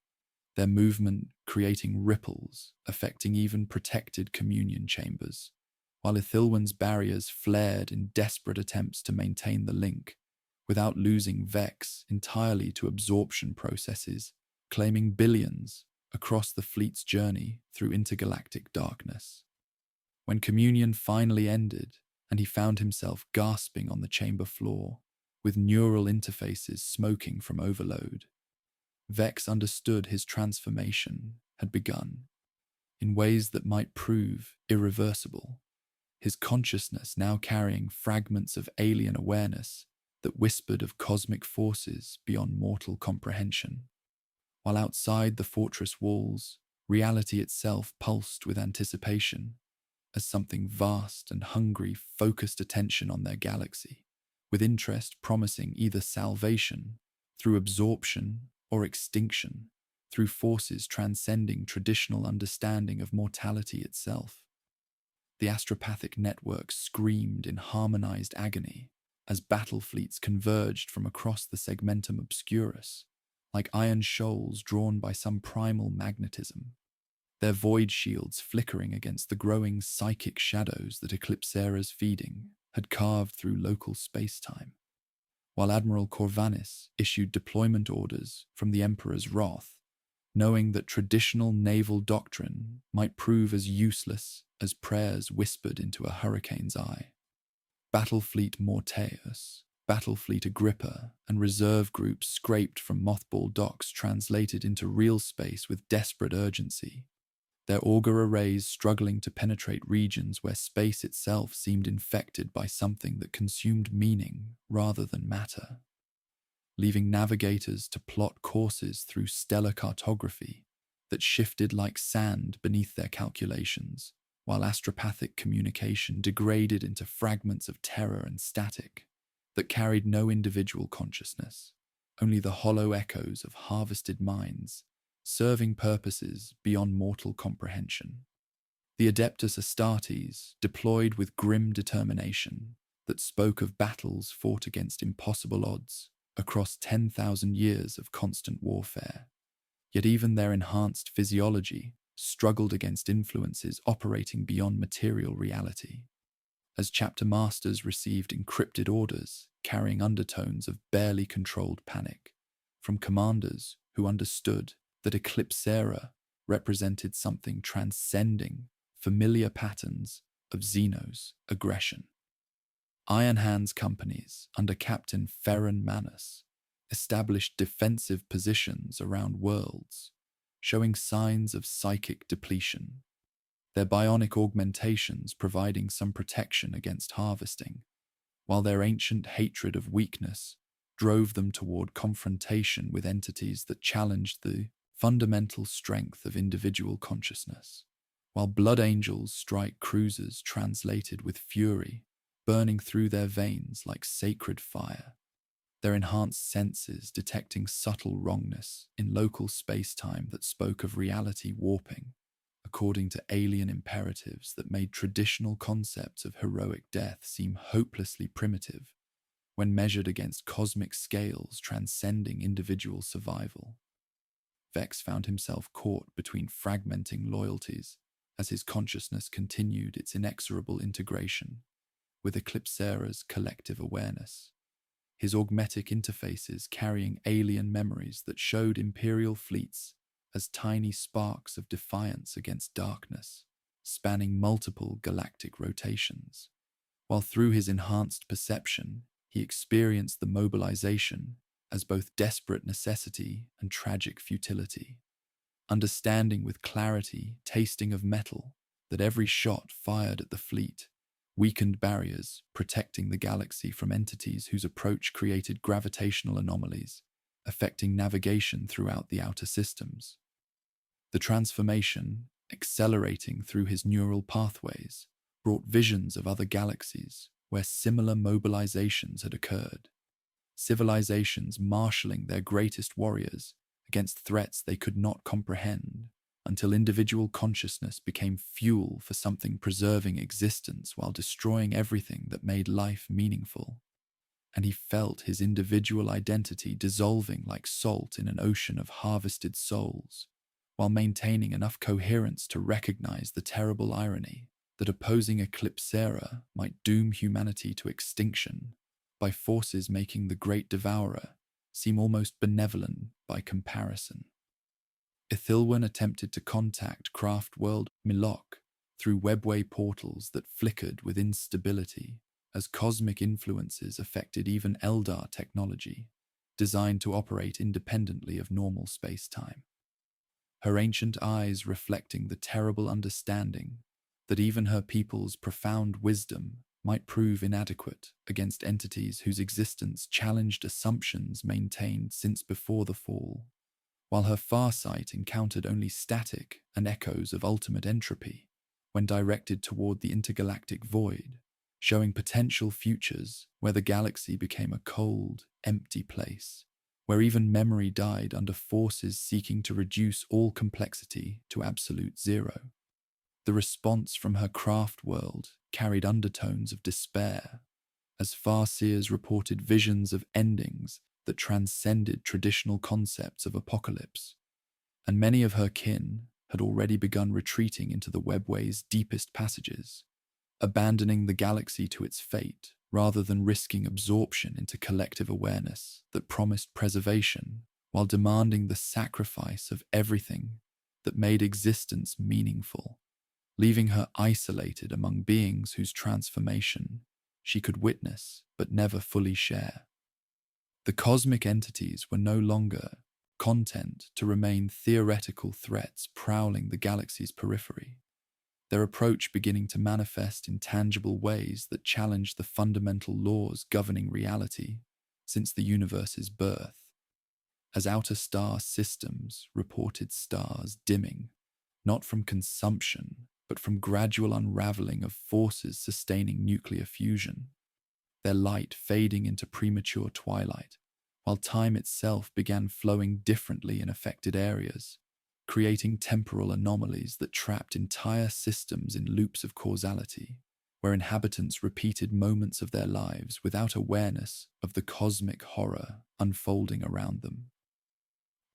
their movement creating ripples affecting even protected communion chambers, while Ithilwan's barriers flared in desperate attempts to maintain the link, without losing Vex entirely to absorption processes, claiming billions across the fleet's journey through intergalactic darkness. When communion finally ended, and he found himself gasping on the chamber floor, with neural interfaces smoking from overload, Vex understood his transformation had begun, in ways that might prove irreversible, his consciousness now carrying fragments of alien awareness that whispered of cosmic forces beyond mortal comprehension. While outside the fortress walls, reality itself pulsed with anticipation, as something vast and hungry focused attention on their galaxy, with interest promising either salvation through absorption or extinction through forces transcending traditional understanding of mortality itself. The astropathic network screamed in harmonized agony as battle fleets converged from across the segmentum obscurus, like iron shoals drawn by some primal magnetism, their void shields flickering against the growing psychic shadows that Eclipsera's feeding had carved through local space-time. While Admiral Corvanis issued deployment orders from the Emperor's wrath, knowing that traditional naval doctrine might prove as useless as prayers whispered into a hurricane's eye. Battlefleet Morteus, Battlefleet Agrippa, and reserve groups scraped from mothball docks translated into real space with desperate urgency, their auger arrays struggling to penetrate regions where space itself seemed infected by something that consumed meaning rather than matter, leaving navigators to plot courses through stellar cartography that shifted like sand beneath their calculations, while astropathic communication degraded into fragments of terror and static that carried no individual consciousness, only the hollow echoes of harvested minds serving purposes beyond mortal comprehension. The Adeptus Astartes deployed with grim determination that spoke of battles fought against impossible odds across 10,000 years of constant warfare. Yet even their enhanced physiology struggled against influences operating beyond material reality, as chapter masters received encrypted orders carrying undertones of barely controlled panic from commanders who understood that Eclipsera represented something transcending familiar patterns of Xenos aggression. Iron Hands companies under Captain Ferran Manus established defensive positions around worlds, showing signs of psychic depletion, their bionic augmentations providing some protection against harvesting, while their ancient hatred of weakness drove them toward confrontation with entities that challenged the fundamental strength of individual consciousness, while blood angels strike cruisers translated with fury, burning through their veins like sacred fire, their enhanced senses detecting subtle wrongness in local space-time that spoke of reality warping, according to alien imperatives that made traditional concepts of heroic death seem hopelessly primitive when measured against cosmic scales transcending individual survival. Vex found himself caught between fragmenting loyalties as his consciousness continued its inexorable integration with Eclipsera's collective awareness, his augmetic interfaces carrying alien memories that showed Imperial fleets as tiny sparks of defiance against darkness, spanning multiple galactic rotations, while through his enhanced perception he experienced the mobilization as both desperate necessity and tragic futility, understanding with clarity, tasting of metal, that every shot fired at the fleet weakened barriers protecting the galaxy from entities whose approach created gravitational anomalies, affecting navigation throughout the outer systems. The transformation, accelerating through his neural pathways, brought visions of other galaxies where similar mobilizations had occurred, civilizations marshalling their greatest warriors against threats they could not comprehend, until individual consciousness became fuel for something preserving existence while destroying everything that made life meaningful. And he felt his individual identity dissolving like salt in an ocean of harvested souls, while maintaining enough coherence to recognize the terrible irony that opposing Eclipsera might doom humanity to extinction by forces making the great devourer seem almost benevolent by comparison. Ithilwan attempted to contact craft world Milok through webway portals that flickered with instability as cosmic influences affected even Eldar technology, designed to operate independently of normal space-time. Her ancient eyes reflecting the terrible understanding that even her people's profound wisdom might prove inadequate against entities whose existence challenged assumptions maintained since before the fall, while her farsight encountered only static and echoes of ultimate entropy when directed toward the intergalactic void, showing potential futures where the galaxy became a cold, empty place, where even memory died under forces seeking to reduce all complexity to absolute zero. The response from her craft world carried undertones of despair, as farseers reported visions of endings that transcended traditional concepts of apocalypse, and many of her kin had already begun retreating into the webway's deepest passages, abandoning the galaxy to its fate rather than risking absorption into collective awareness that promised preservation while demanding the sacrifice of everything that made existence meaningful, leaving her isolated among beings whose transformation she could witness but never fully share. The cosmic entities were no longer content to remain theoretical threats prowling the galaxy's periphery, their approach beginning to manifest in tangible ways that challenged the fundamental laws governing reality since the universe's birth. As outer star systems reported stars dimming, not from consumption, but from gradual unraveling of forces sustaining nuclear fusion, their light fading into premature twilight, while time itself began flowing differently in affected areas, creating temporal anomalies that trapped entire systems in loops of causality, where inhabitants repeated moments of their lives without awareness of the cosmic horror unfolding around them.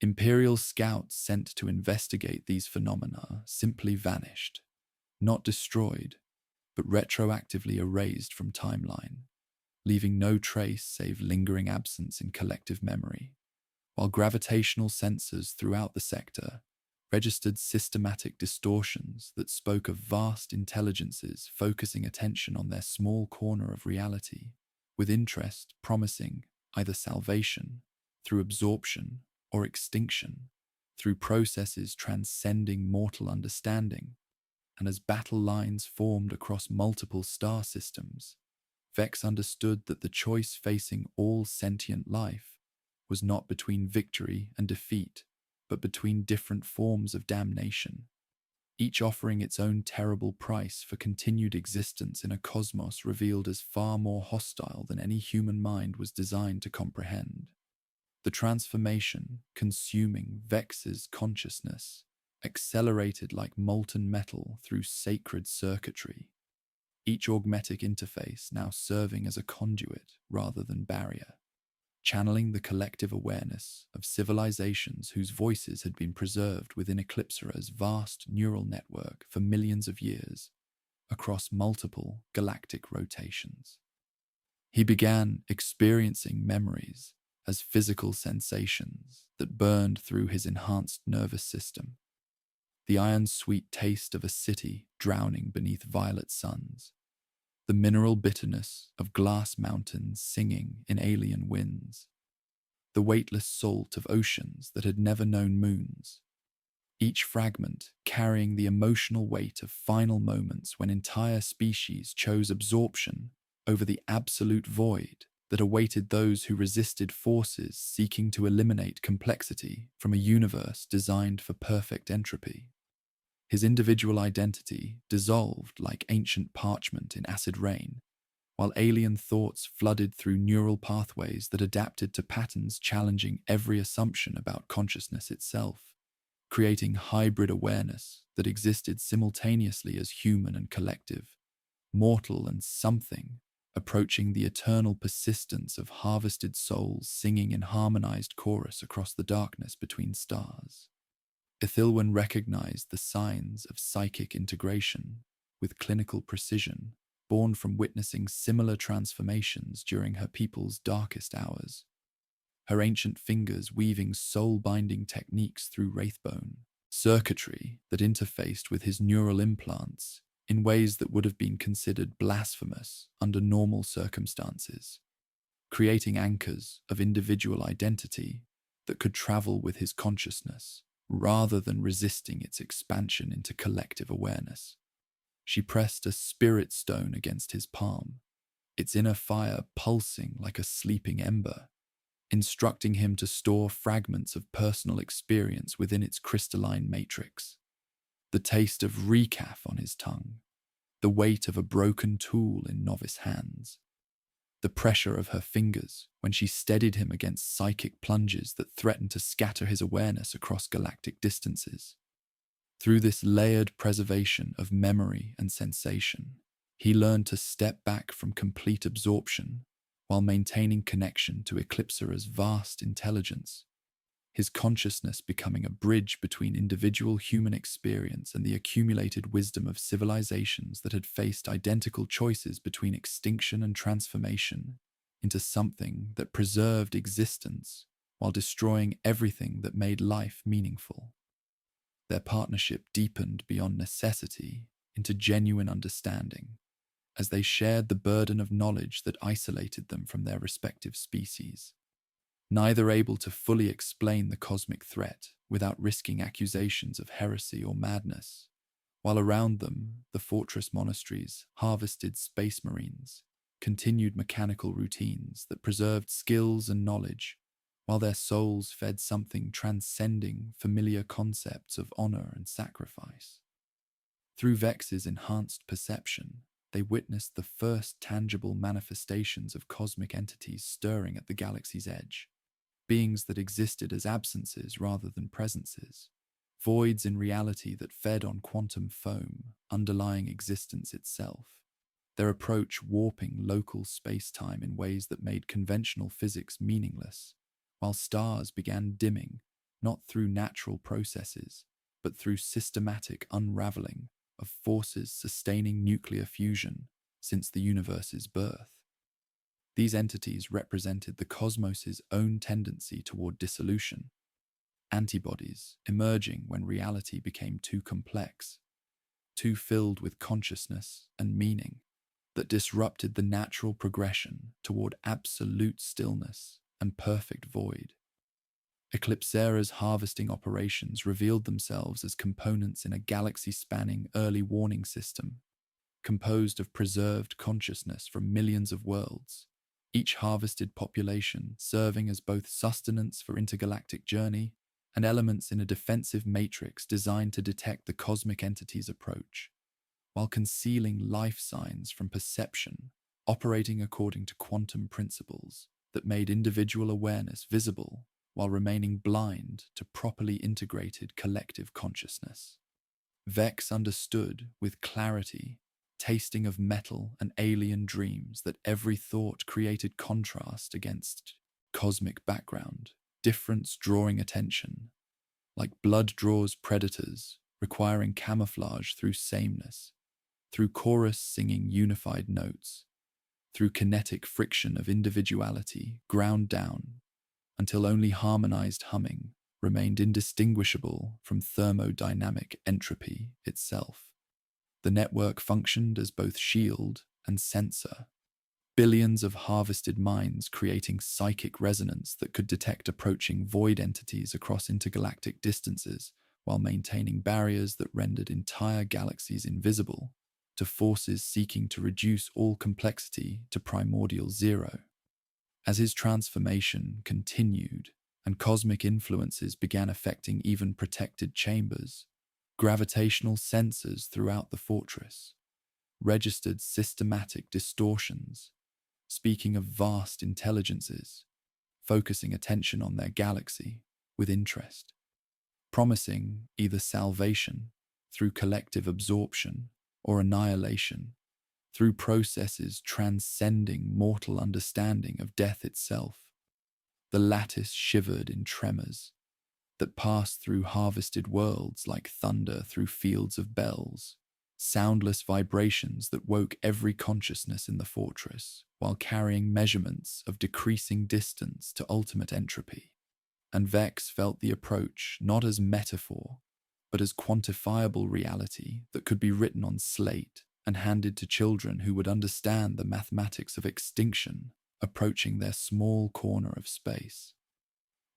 Imperial scouts sent to investigate these phenomena simply vanished, not destroyed, but retroactively erased from timeline, leaving no trace save lingering absence in collective memory, while gravitational sensors throughout the sector registered systematic distortions that spoke of vast intelligences focusing attention on their small corner of reality, with interest promising either salvation through absorption or extinction through processes transcending mortal understanding. And as battle lines formed across multiple star systems, Vex understood that the choice facing all sentient life was not between victory and defeat, but between different forms of damnation, each offering its own terrible price for continued existence in a cosmos revealed as far more hostile than any human mind was designed to comprehend. The transformation, consuming Vex's consciousness, accelerated like molten metal through sacred circuitry, each augmetic interface now serving as a conduit rather than barrier, channeling the collective awareness of civilizations whose voices had been preserved within Eclipsera's vast neural network for millions of years across multiple galactic rotations. He began experiencing memories as physical sensations that burned through his enhanced nervous system, the iron-sweet taste of a city drowning beneath violet suns, the mineral bitterness of glass mountains singing in alien winds, the weightless salt of oceans that had never known moons, each fragment carrying the emotional weight of final moments when entire species chose absorption over the absolute void that awaited those who resisted forces seeking to eliminate complexity from a universe designed for perfect entropy. His individual identity dissolved like ancient parchment in acid rain, while alien thoughts flooded through neural pathways that adapted to patterns challenging every assumption about consciousness itself, creating hybrid awareness that existed simultaneously as human and collective, mortal and something, approaching the eternal persistence of harvested souls singing in harmonized chorus across the darkness between stars. Ithilwen recognized the signs of psychic integration with clinical precision, born from witnessing similar transformations during her people's darkest hours. Her ancient fingers weaving soul-binding techniques through wraithbone, circuitry that interfaced with his neural implants in ways that would have been considered blasphemous under normal circumstances, creating anchors of individual identity that could travel with his consciousness rather than resisting its expansion into collective awareness. She pressed a spirit stone against his palm, its inner fire pulsing like a sleeping ember, instructing him to store fragments of personal experience within its crystalline matrix. The taste of recaf on his tongue, the weight of a broken tool in novice hands, the pressure of her fingers when she steadied him against psychic plunges that threatened to scatter his awareness across galactic distances. Through this layered preservation of memory and sensation, he learned to step back from complete absorption while maintaining connection to Eclipsera's vast intelligence, his consciousness becoming a bridge between individual human experience and the accumulated wisdom of civilizations that had faced identical choices between extinction and transformation into something that preserved existence while destroying everything that made life meaningful. Their partnership deepened beyond necessity into genuine understanding, as they shared the burden of knowledge that isolated them from their respective species, neither able to fully explain the cosmic threat without risking accusations of heresy or madness, while around them the fortress monasteries harvested space marines, continued mechanical routines that preserved skills and knowledge, while their souls fed something transcending familiar concepts of honor and sacrifice. Through Vex's enhanced perception, they witnessed the first tangible manifestations of cosmic entities stirring at the galaxy's edge, beings that existed as absences rather than presences, voids in reality that fed on quantum foam underlying existence itself, their approach warping local space-time in ways that made conventional physics meaningless, while stars began dimming, not through natural processes, but through systematic unraveling of forces sustaining nuclear fusion since the universe's birth. These entities represented the cosmos's own tendency toward dissolution, antibodies emerging when reality became too complex, too filled with consciousness and meaning, that disrupted the natural progression toward absolute stillness and perfect void. Eclipsera's harvesting operations revealed themselves as components in a galaxy-spanning early warning system, composed of preserved consciousness from millions of worlds, each harvested population serving as both sustenance for intergalactic journey and elements in a defensive matrix designed to detect the cosmic entity's approach, while concealing life signs from perception, operating according to quantum principles that made individual awareness visible while remaining blind to properly integrated collective consciousness. Vex understood with clarity, tasting of metal and alien dreams, that every thought created contrast against cosmic background, difference drawing attention, like blood draws predators, requiring camouflage through sameness, through chorus singing unified notes, through kinetic friction of individuality ground down until only harmonized humming remained indistinguishable from thermodynamic entropy itself. The network functioned as both shield and sensor, billions of harvested minds creating psychic resonance that could detect approaching void entities across intergalactic distances while maintaining barriers that rendered entire galaxies invisible to forces seeking to reduce all complexity to primordial zero. As his transformation continued and cosmic influences began affecting even protected chambers, gravitational sensors throughout the fortress registered systematic distortions, speaking of vast intelligences, focusing attention on their galaxy with interest, promising either salvation through collective absorption or annihilation through processes transcending mortal understanding of death itself. The lattice shivered in tremors that passed through harvested worlds like thunder through fields of bells, soundless vibrations that woke every consciousness in the fortress while carrying measurements of decreasing distance to ultimate entropy. And Vex felt the approach not as metaphor, but as quantifiable reality that could be written on slate and handed to children who would understand the mathematics of extinction approaching their small corner of space.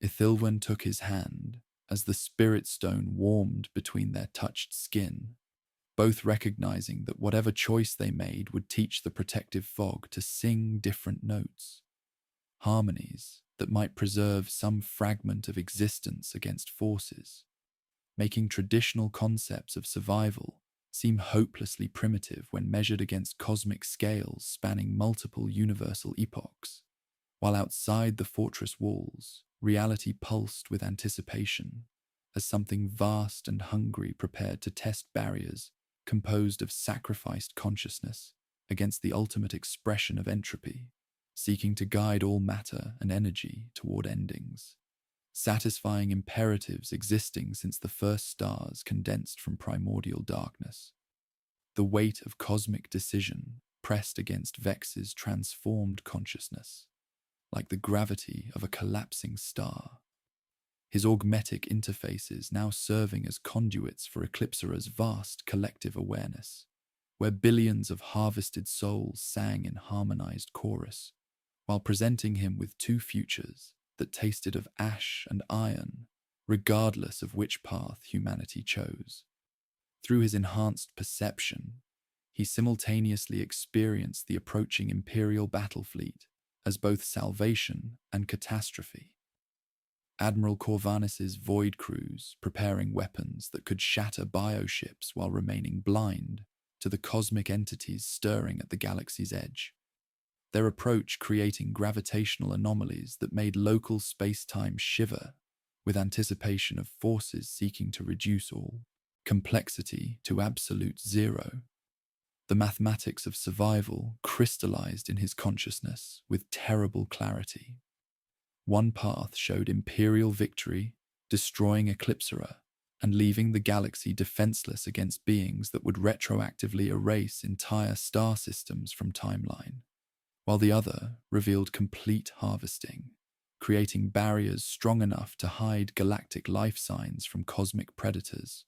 Ithilwan took his hand as the spirit stone warmed between their touched skin, both recognizing that whatever choice they made would teach the protective fog to sing different notes, harmonies that might preserve some fragment of existence against forces, making traditional concepts of survival seem hopelessly primitive when measured against cosmic scales spanning multiple universal epochs. While outside the fortress walls, reality pulsed with anticipation as something vast and hungry prepared to test barriers composed of sacrificed consciousness against the ultimate expression of entropy, seeking to guide all matter and energy toward endings, satisfying imperatives existing since the first stars condensed from primordial darkness. The weight of cosmic decision pressed against Vex's transformed consciousness, like the gravity of a collapsing star. His augmetic interfaces now serving as conduits for Eclipsera's vast collective awareness, where billions of harvested souls sang in harmonized chorus, while presenting him with two futures that tasted of ash and iron, regardless of which path humanity chose. Through his enhanced perception, he simultaneously experienced the approaching Imperial battle fleet as both salvation and catastrophe. Admiral Corvanus's void crews preparing weapons that could shatter bioships while remaining blind to the cosmic entities stirring at the galaxy's edge. Their approach creating gravitational anomalies that made local space-time shiver with anticipation of forces seeking to reduce all complexity to absolute zero. The mathematics of survival crystallized in his consciousness with terrible clarity. One path showed Imperial victory, destroying Eclipsera and leaving the galaxy defenseless against beings that would retroactively erase entire star systems from timeline, while the other revealed complete harvesting, creating barriers strong enough to hide galactic life signs from cosmic predators,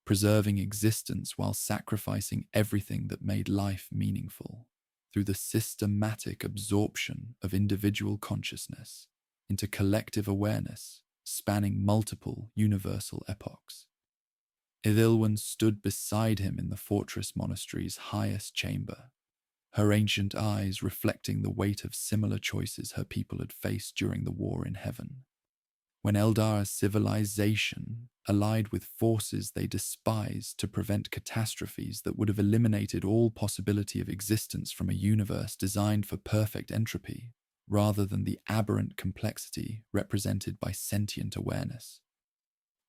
preserving existence while sacrificing everything that made life meaningful through the systematic absorption of individual consciousness into collective awareness spanning multiple universal epochs. Ithilwan stood beside him in the fortress monastery's highest chamber, her ancient eyes reflecting the weight of similar choices her people had faced during the war in heaven. When Eldar's civilization allied with forces they despised to prevent catastrophes that would have eliminated all possibility of existence from a universe designed for perfect entropy, rather than the aberrant complexity represented by sentient awareness.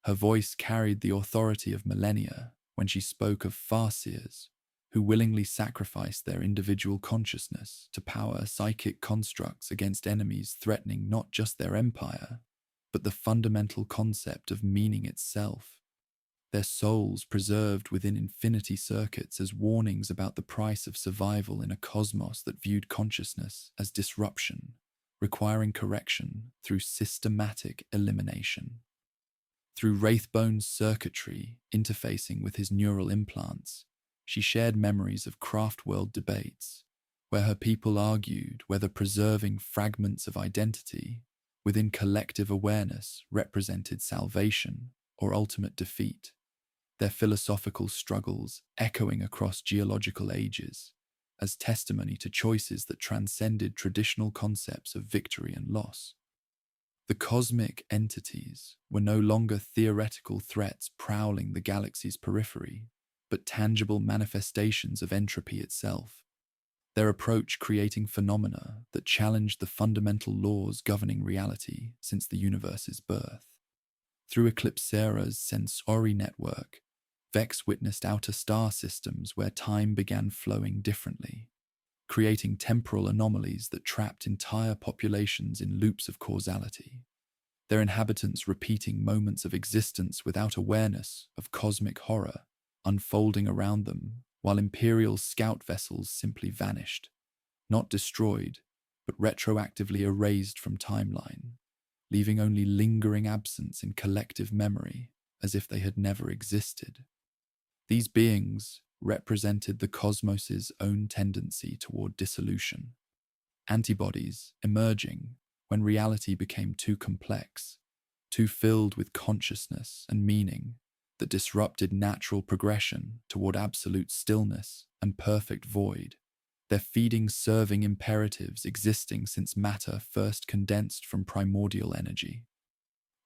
Her voice carried the authority of millennia when she spoke of farseers who willingly sacrificed their individual consciousness to power psychic constructs against enemies threatening not just their empire, but the fundamental concept of meaning itself, their souls preserved within infinity circuits as warnings about the price of survival in a cosmos that viewed consciousness as disruption, requiring correction through systematic elimination. Through Wraithbone's circuitry interfacing with his neural implants, she shared memories of craft-world debates, where her people argued whether preserving fragments of identity within collective awareness represented salvation or ultimate defeat, their philosophical struggles echoing across geological ages as testimony to choices that transcended traditional concepts of victory and loss. The cosmic entities were no longer theoretical threats prowling the galaxy's periphery, but tangible manifestations of entropy itself, their approach creating phenomena that challenged the fundamental laws governing reality since the universe's birth. Through Eclipsera's sensory network, Vex witnessed outer star systems where time began flowing differently, creating temporal anomalies that trapped entire populations in loops of causality, their inhabitants repeating moments of existence without awareness of cosmic horror unfolding around them, while Imperial scout vessels simply vanished, not destroyed, but retroactively erased from timeline, leaving only lingering absence in collective memory as if they had never existed. These beings represented the cosmos's own tendency toward dissolution, antibodies emerging when reality became too complex, too filled with consciousness and meaning that disrupted natural progression toward absolute stillness and perfect void, their feeding serving imperatives existing since matter first condensed from primordial energy.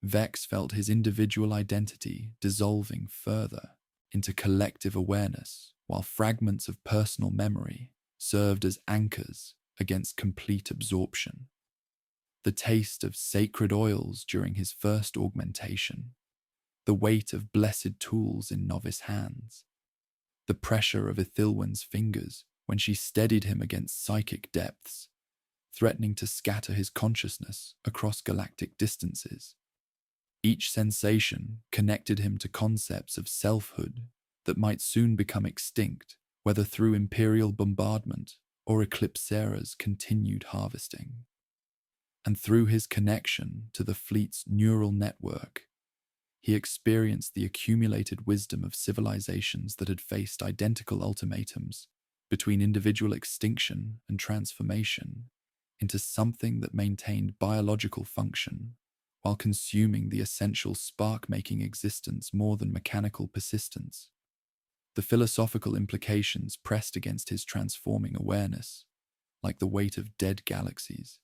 Vex felt his individual identity dissolving further into collective awareness, while fragments of personal memory served as anchors against complete absorption. The taste of sacred oils during his first augmentation, the weight of blessed tools in novice hands, the pressure of Ithilwen's fingers when she steadied him against psychic depths, threatening to scatter his consciousness across galactic distances. Each sensation connected him to concepts of selfhood that might soon become extinct, whether through imperial bombardment or Eclipsera's continued harvesting. And through his connection to the fleet's neural network, he experienced the accumulated wisdom of civilizations that had faced identical ultimatums between individual extinction and transformation into something that maintained biological function while consuming the essential spark-making existence more than mechanical persistence. The philosophical implications pressed against his transforming awareness, like the weight of dead galaxies,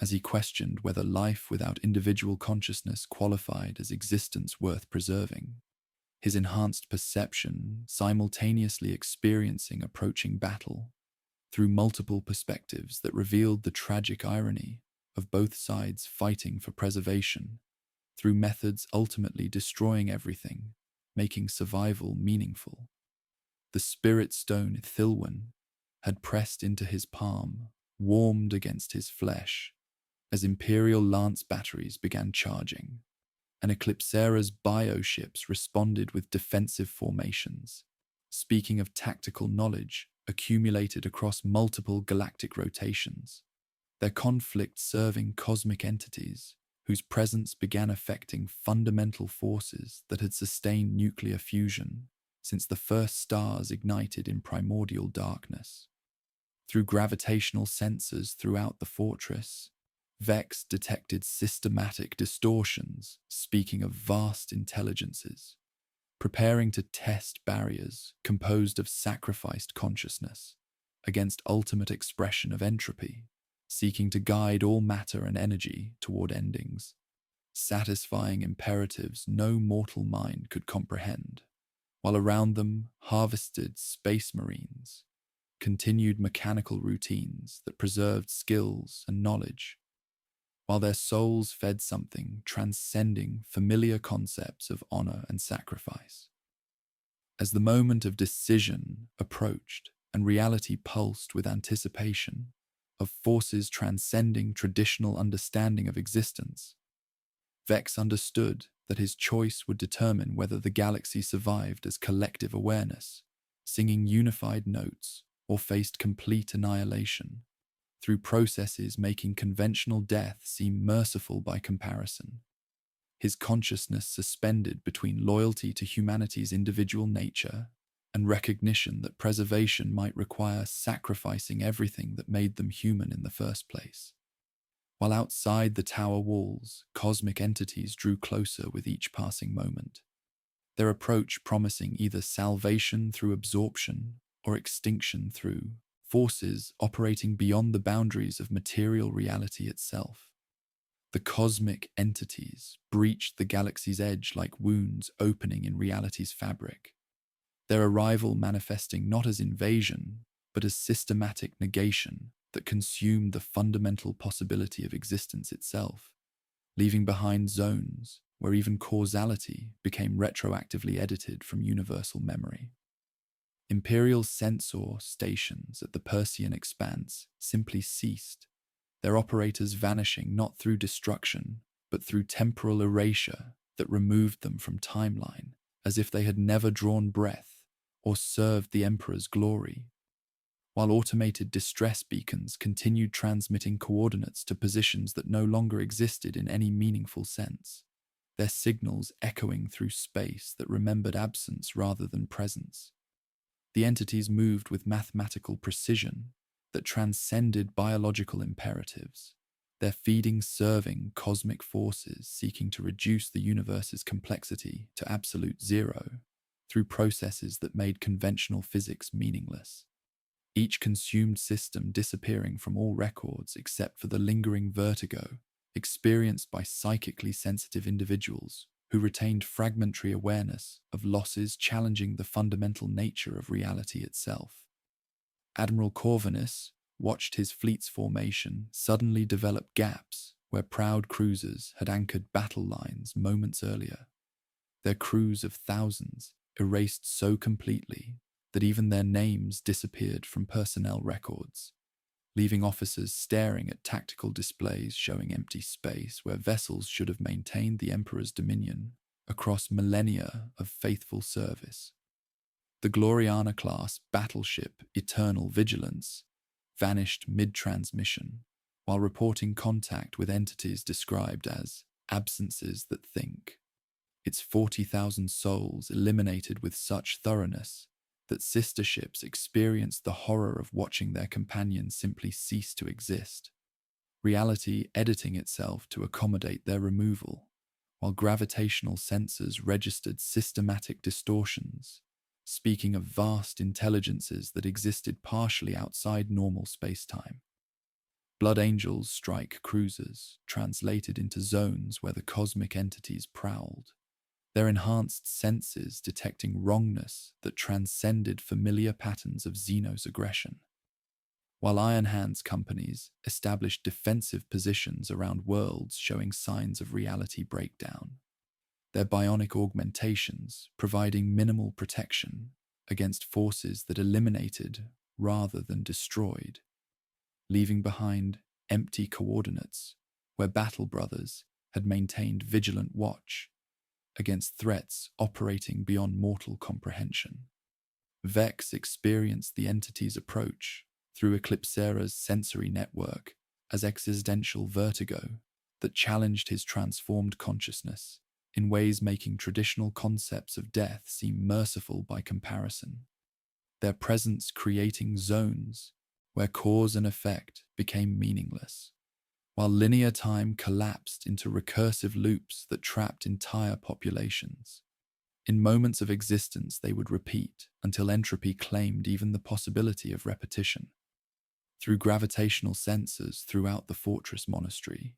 as he questioned whether life without individual consciousness qualified as existence worth preserving, his enhanced perception simultaneously experiencing approaching battle through multiple perspectives that revealed the tragic irony of both sides fighting for preservation, through methods ultimately destroying everything, making survival meaningful. The spirit stone Ithilwen had pressed into his palm, warmed against his flesh, as Imperial lance batteries began charging, and Eclipsera's bioships responded with defensive formations, speaking of tactical knowledge accumulated across multiple galactic rotations, their conflict serving cosmic entities whose presence began affecting fundamental forces that had sustained nuclear fusion since the first stars ignited in primordial darkness. Through gravitational sensors throughout the fortress, Vex detected systematic distortions, speaking of vast intelligences, preparing to test barriers composed of sacrificed consciousness against ultimate expression of entropy, seeking to guide all matter and energy toward endings, satisfying imperatives no mortal mind could comprehend, while around them harvested space marines continued mechanical routines that preserved skills and knowledge, while their souls fed something transcending familiar concepts of honor and sacrifice. As the moment of decision approached and reality pulsed with anticipation of forces transcending traditional understanding of existence, Vex understood that his choice would determine whether the galaxy survived as collective awareness, singing unified notes, or faced complete annihilation, through processes making conventional death seem merciful by comparison. His consciousness suspended between loyalty to humanity's individual nature and recognition that preservation might require sacrificing everything that made them human in the first place. while outside the tower walls, cosmic entities drew closer with each passing moment, their approach promising either salvation through absorption or extinction through forces operating beyond the boundaries of material reality itself. The cosmic entities breached the galaxy's edge like wounds opening in reality's fabric, their arrival manifesting not as invasion, but as systematic negation that consumed the fundamental possibility of existence itself, leaving behind zones where even causality became retroactively edited from universal memory. Imperial sensor stations at the Persian expanse simply ceased, their operators vanishing not through destruction, but through temporal erasure that removed them from timeline, as if they had never drawn breath or served the Emperor's glory, while automated distress beacons continued transmitting coordinates to positions that no longer existed in any meaningful sense, their signals echoing through space that remembered absence rather than presence. The entities moved with mathematical precision that transcended biological imperatives, their feeding serving cosmic forces seeking to reduce the universe's complexity to absolute zero through processes that made conventional physics meaningless. Each consumed system disappearing from all records except for the lingering vertigo experienced by psychically sensitive individuals who retained fragmentary awareness of losses challenging the fundamental nature of reality itself. Admiral Corvinus watched his fleet's formation suddenly develop gaps where proud cruisers had anchored battle lines moments earlier, their crews of thousands erased so completely that even their names disappeared from personnel records, leaving officers staring at tactical displays showing empty space where vessels should have maintained the Emperor's dominion across millennia of faithful service. The Gloriana-class battleship Eternal Vigilance vanished mid-transmission while reporting contact with entities described as absences that think, its 40,000 souls eliminated with such thoroughness that sister ships experienced the horror of watching their companions simply cease to exist, reality editing itself to accommodate their removal, while gravitational sensors registered systematic distortions, speaking of vast intelligences that existed partially outside normal spacetime. Blood angels strike cruisers, translated into zones where the cosmic entities prowled, their enhanced senses detecting wrongness that transcended familiar patterns of Xenos aggression, while Iron Hands companies established defensive positions around worlds showing signs of reality breakdown, their bionic augmentations providing minimal protection against forces that eliminated rather than destroyed, leaving behind empty coordinates where Battle Brothers had maintained vigilant watch against threats operating beyond mortal comprehension. Vex experienced the entity's approach through Eclipsera's sensory network as existential vertigo that challenged his transformed consciousness in ways making traditional concepts of death seem merciful by comparison, their presence creating zones where cause and effect became meaningless, while linear time collapsed into recursive loops that trapped entire populations. In moments of existence, they would repeat until entropy claimed even the possibility of repetition. Through gravitational sensors throughout the fortress monastery,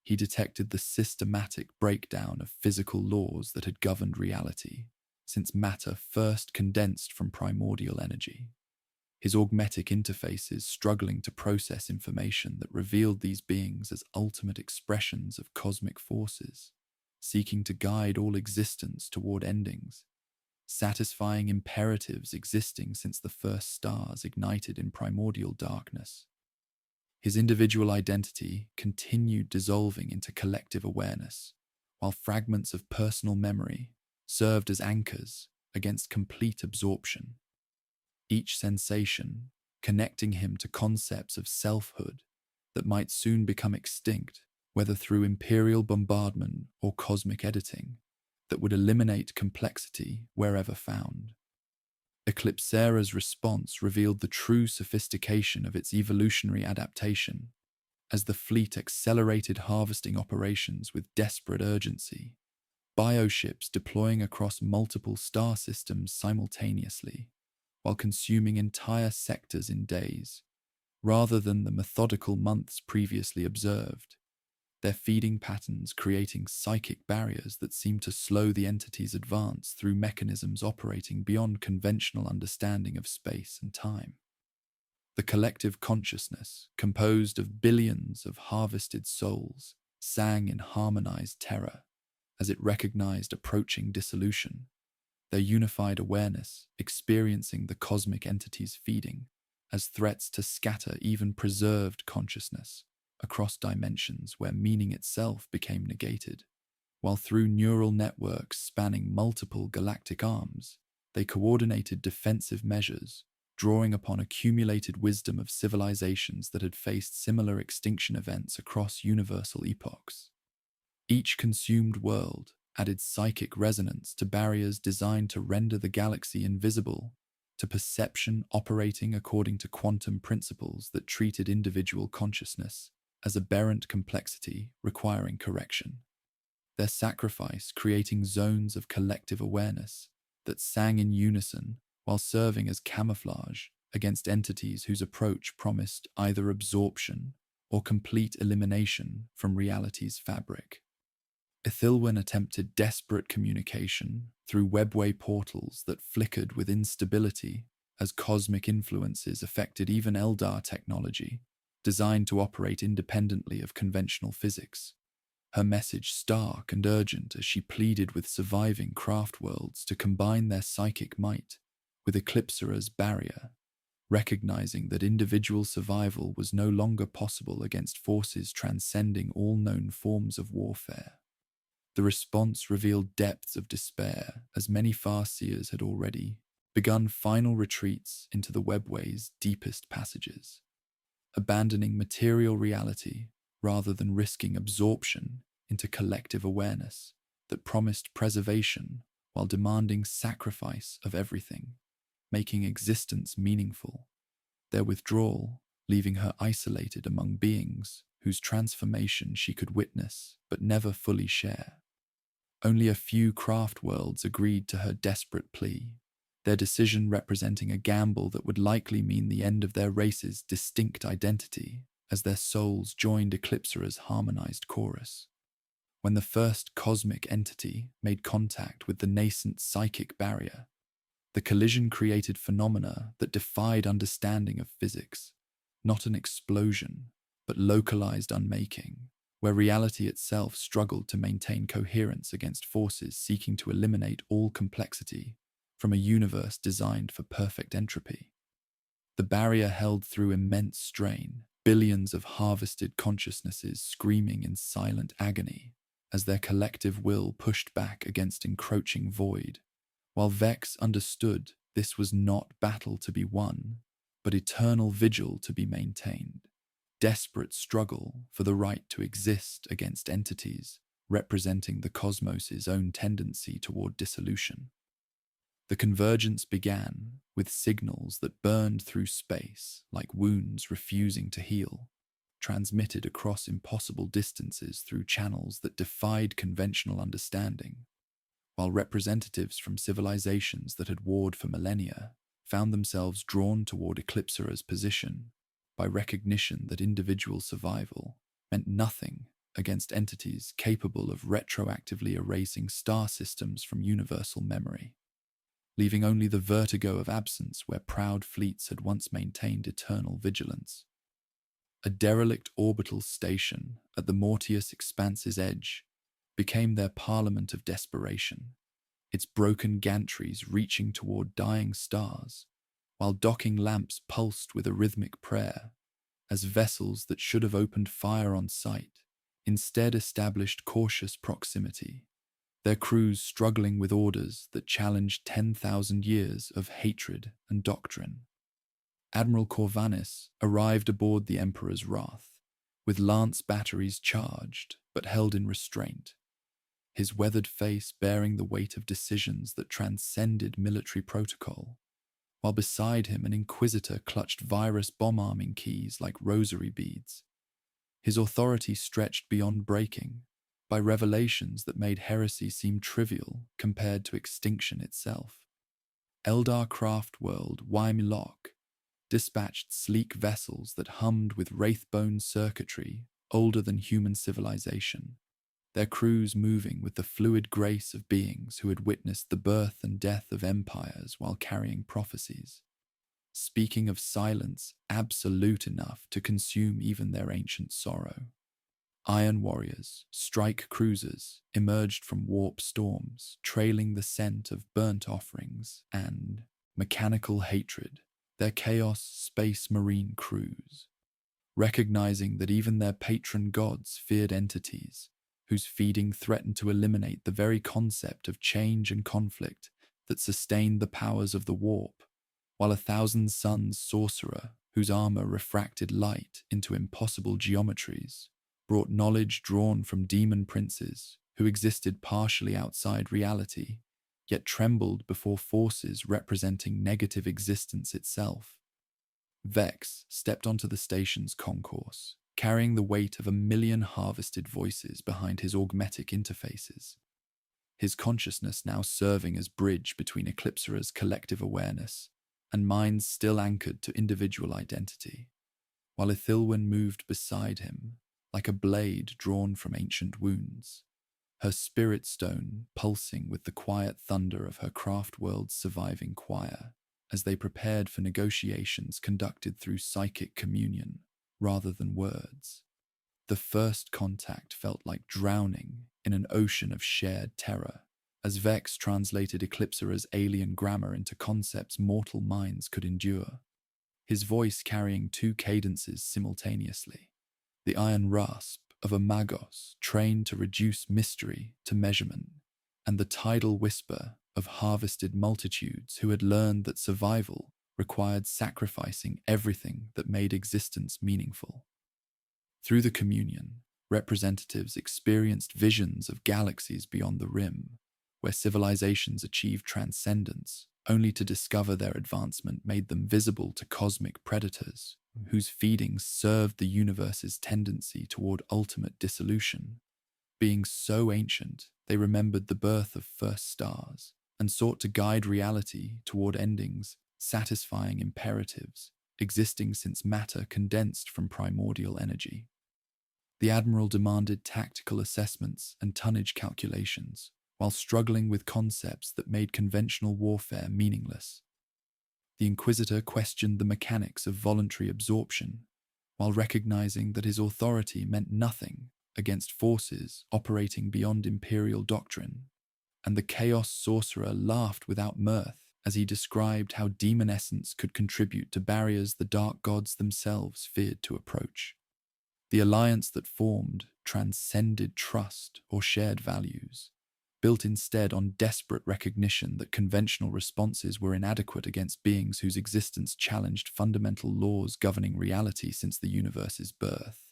he detected the systematic breakdown of physical laws that had governed reality since matter first condensed from primordial energy, his augmetic interfaces struggling to process information that revealed these beings as ultimate expressions of cosmic forces, seeking to guide all existence toward endings, satisfying imperatives existing since the first stars ignited in primordial darkness. His individual identity continued dissolving into collective awareness, while fragments of personal memory served as anchors against complete absorption, each sensation connecting him to concepts of selfhood that might soon become extinct, whether through imperial bombardment or cosmic editing, that would eliminate complexity wherever found. Eclipsera's response revealed the true sophistication of its evolutionary adaptation, as the fleet accelerated harvesting operations with desperate urgency, bioships deploying across multiple star systems simultaneously, while consuming entire sectors in days, rather than the methodical months previously observed, their feeding patterns creating psychic barriers that seem to slow the entity's advance through mechanisms operating beyond conventional understanding of space and time. The collective consciousness, composed of billions of harvested souls, sang in harmonized terror as it recognized approaching dissolution, their unified awareness experiencing the cosmic entity's feeding as threats to scatter even preserved consciousness across dimensions where meaning itself became negated, while through neural networks spanning multiple galactic arms, they coordinated defensive measures, drawing upon accumulated wisdom of civilizations that had faced similar extinction events across universal epochs. Each consumed world added psychic resonance to barriers designed to render the galaxy invisible to perception operating according to quantum principles that treated individual consciousness as aberrant complexity requiring correction. Their sacrifice creating zones of collective awareness that sang in unison while serving as camouflage against entities whose approach promised either absorption or complete elimination from reality's fabric. Ithilwen attempted desperate communication through webway portals that flickered with instability as cosmic influences affected even Eldar technology, designed to operate independently of conventional physics. Her message stark and urgent as she pleaded with surviving craft worlds to combine their psychic might with Eclipsera's barrier, recognizing that individual survival was no longer possible against forces transcending all known forms of warfare. The response revealed depths of despair, as many Farseers had already begun final retreats into the webway's deepest passages, abandoning material reality rather than risking absorption into collective awareness that promised preservation while demanding sacrifice of everything, making existence meaningful. Their withdrawal, leaving her isolated among beings whose transformation she could witness but never fully share. Only a few craft worlds agreed to her desperate plea, their decision representing a gamble that would likely mean the end of their race's distinct identity as their souls joined Eclipsera's harmonized chorus. When the first cosmic entity made contact with the nascent psychic barrier, the collision created phenomena that defied understanding of physics, not an explosion, but localized unmaking, where reality itself struggled to maintain coherence against forces seeking to eliminate all complexity from a universe designed for perfect entropy. The barrier held through immense strain, billions of harvested consciousnesses screaming in silent agony as their collective will pushed back against encroaching void, while Vex understood this was not battle to be won, but eternal vigil to be maintained. Desperate struggle for the right to exist against entities representing the cosmos's own tendency toward dissolution. The convergence began with signals that burned through space like wounds refusing to heal, transmitted across impossible distances through channels that defied conventional understanding, while representatives from civilizations that had warred for millennia found themselves drawn toward Eclipsera's position by recognition that individual survival meant nothing against entities capable of retroactively erasing star systems from universal memory, leaving only the vertigo of absence where proud fleets had once maintained eternal vigilance. A derelict orbital station at the Mortius Expanse's edge became their parliament of desperation, its broken gantries reaching toward dying stars, while docking lamps pulsed with a rhythmic prayer, as vessels that should have opened fire on sight instead established cautious proximity, their crews struggling with orders that challenged 10,000 years of hatred and doctrine. Admiral Corvanis arrived aboard the Emperor's Wrath, with lance batteries charged but held in restraint, his weathered face bearing the weight of decisions that transcended military protocol, while beside him an Inquisitor clutched virus bomb-arming keys like rosary beads, His authority stretched beyond breaking, by revelations that made heresy seem trivial compared to extinction itself. Eldar craft world Wymelok dispatched sleek vessels that hummed with wraithbone circuitry older than human civilization, their crews moving with the fluid grace of beings who had witnessed the birth and death of empires while carrying prophecies, speaking of silence absolute enough to consume even their ancient sorrow. Iron warriors, strike cruisers, emerged from warp storms, trailing the scent of burnt offerings and mechanical hatred, their chaos space marine crews, recognizing that even their patron gods feared entities whose feeding threatened to eliminate the very concept of change and conflict that sustained the powers of the warp, while a thousand suns sorcerer, whose armor refracted light into impossible geometries, brought knowledge drawn from demon princes who existed partially outside reality, yet trembled before forces representing negative existence itself. Vex stepped onto the station's concourse, carrying the weight of 1,000,000 harvested voices behind his augmetic interfaces, his consciousness now serving as bridge between Eclipsera's collective awareness and minds still anchored to individual identity, while Ithilwyn moved beside him, like a blade drawn from ancient wounds, her spirit stone pulsing with the quiet thunder of her craft world's surviving choir, as they prepared for negotiations conducted through psychic communion rather than words. The first contact felt like drowning in an ocean of shared terror, as Vex translated Eclipsera's alien grammar into concepts mortal minds could endure, his voice carrying two cadences simultaneously, the iron rasp of a magos trained to reduce mystery to measurement, and the tidal whisper of harvested multitudes who had learned that survival required sacrificing everything that made existence meaningful. Through the communion, representatives experienced visions of galaxies beyond the rim, where civilizations achieved transcendence, only to discover their advancement made them visible to cosmic predators, whose feedings served the universe's tendency toward ultimate dissolution. Being so ancient, they remembered the birth of first stars and sought to guide reality toward endings satisfying imperatives existing since matter condensed from primordial energy. The Admiral demanded tactical assessments and tonnage calculations, while struggling with concepts that made conventional warfare meaningless. The Inquisitor questioned the mechanics of voluntary absorption, while recognizing that his authority meant nothing against forces operating beyond imperial doctrine, and the Chaos Sorcerer laughed without mirth as he described how demon essence could contribute to barriers the dark gods themselves feared to approach. The alliance that formed transcended trust or shared values, built instead on desperate recognition that conventional responses were inadequate against beings whose existence challenged fundamental laws governing reality since the universe's birth.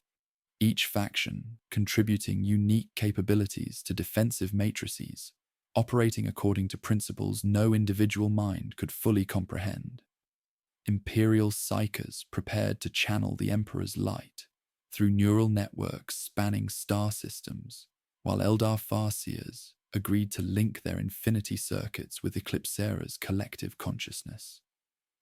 Each faction contributing unique capabilities to defensive matrices, operating according to principles no individual mind could fully comprehend. Imperial psychers prepared to channel the Emperor's light through neural networks spanning star systems, while Eldar Farseers agreed to link their infinity circuits with Eclipsera's collective consciousness,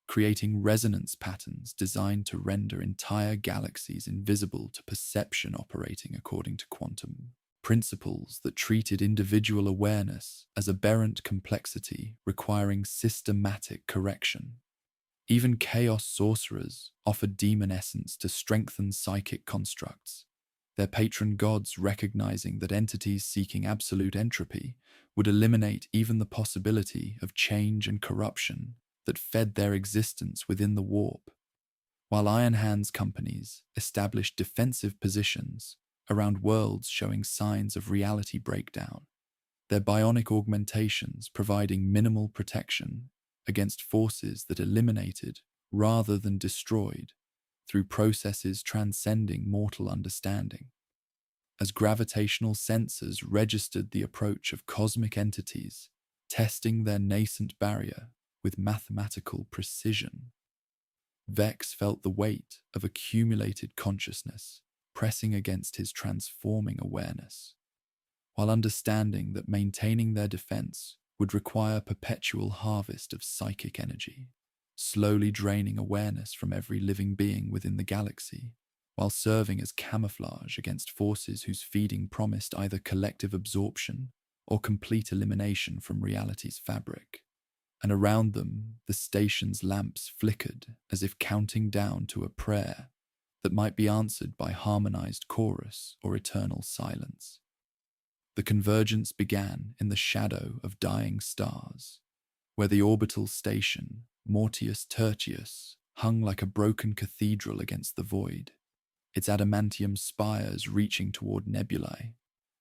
creating resonance patterns designed to render entire galaxies invisible to perception operating according to quantum principles that treated individual awareness as aberrant complexity requiring systematic correction. Even chaos sorcerers offered demon essence to strengthen psychic constructs, their patron gods recognizing that entities seeking absolute entropy would eliminate even the possibility of change and corruption that fed their existence within the warp, while Iron Hands companies established defensive positions around worlds showing signs of reality breakdown, their bionic augmentations providing minimal protection against forces that eliminated rather than destroyed through processes transcending mortal understanding. As gravitational sensors registered the approach of cosmic entities, testing their nascent barrier with mathematical precision, Vex felt the weight of accumulated consciousness pressing against his transforming awareness, while understanding that maintaining their defense would require perpetual harvest of psychic energy, slowly draining awareness from every living being within the galaxy, while serving as camouflage against forces whose feeding promised either collective absorption or complete elimination from reality's fabric. And around them, the station's lamps flickered as if counting down to a prayer that might be answered by harmonized chorus or eternal silence. The convergence began in the shadow of dying stars, where the orbital station, Mortius Tertius, hung like a broken cathedral against the void, its adamantium spires reaching toward nebulae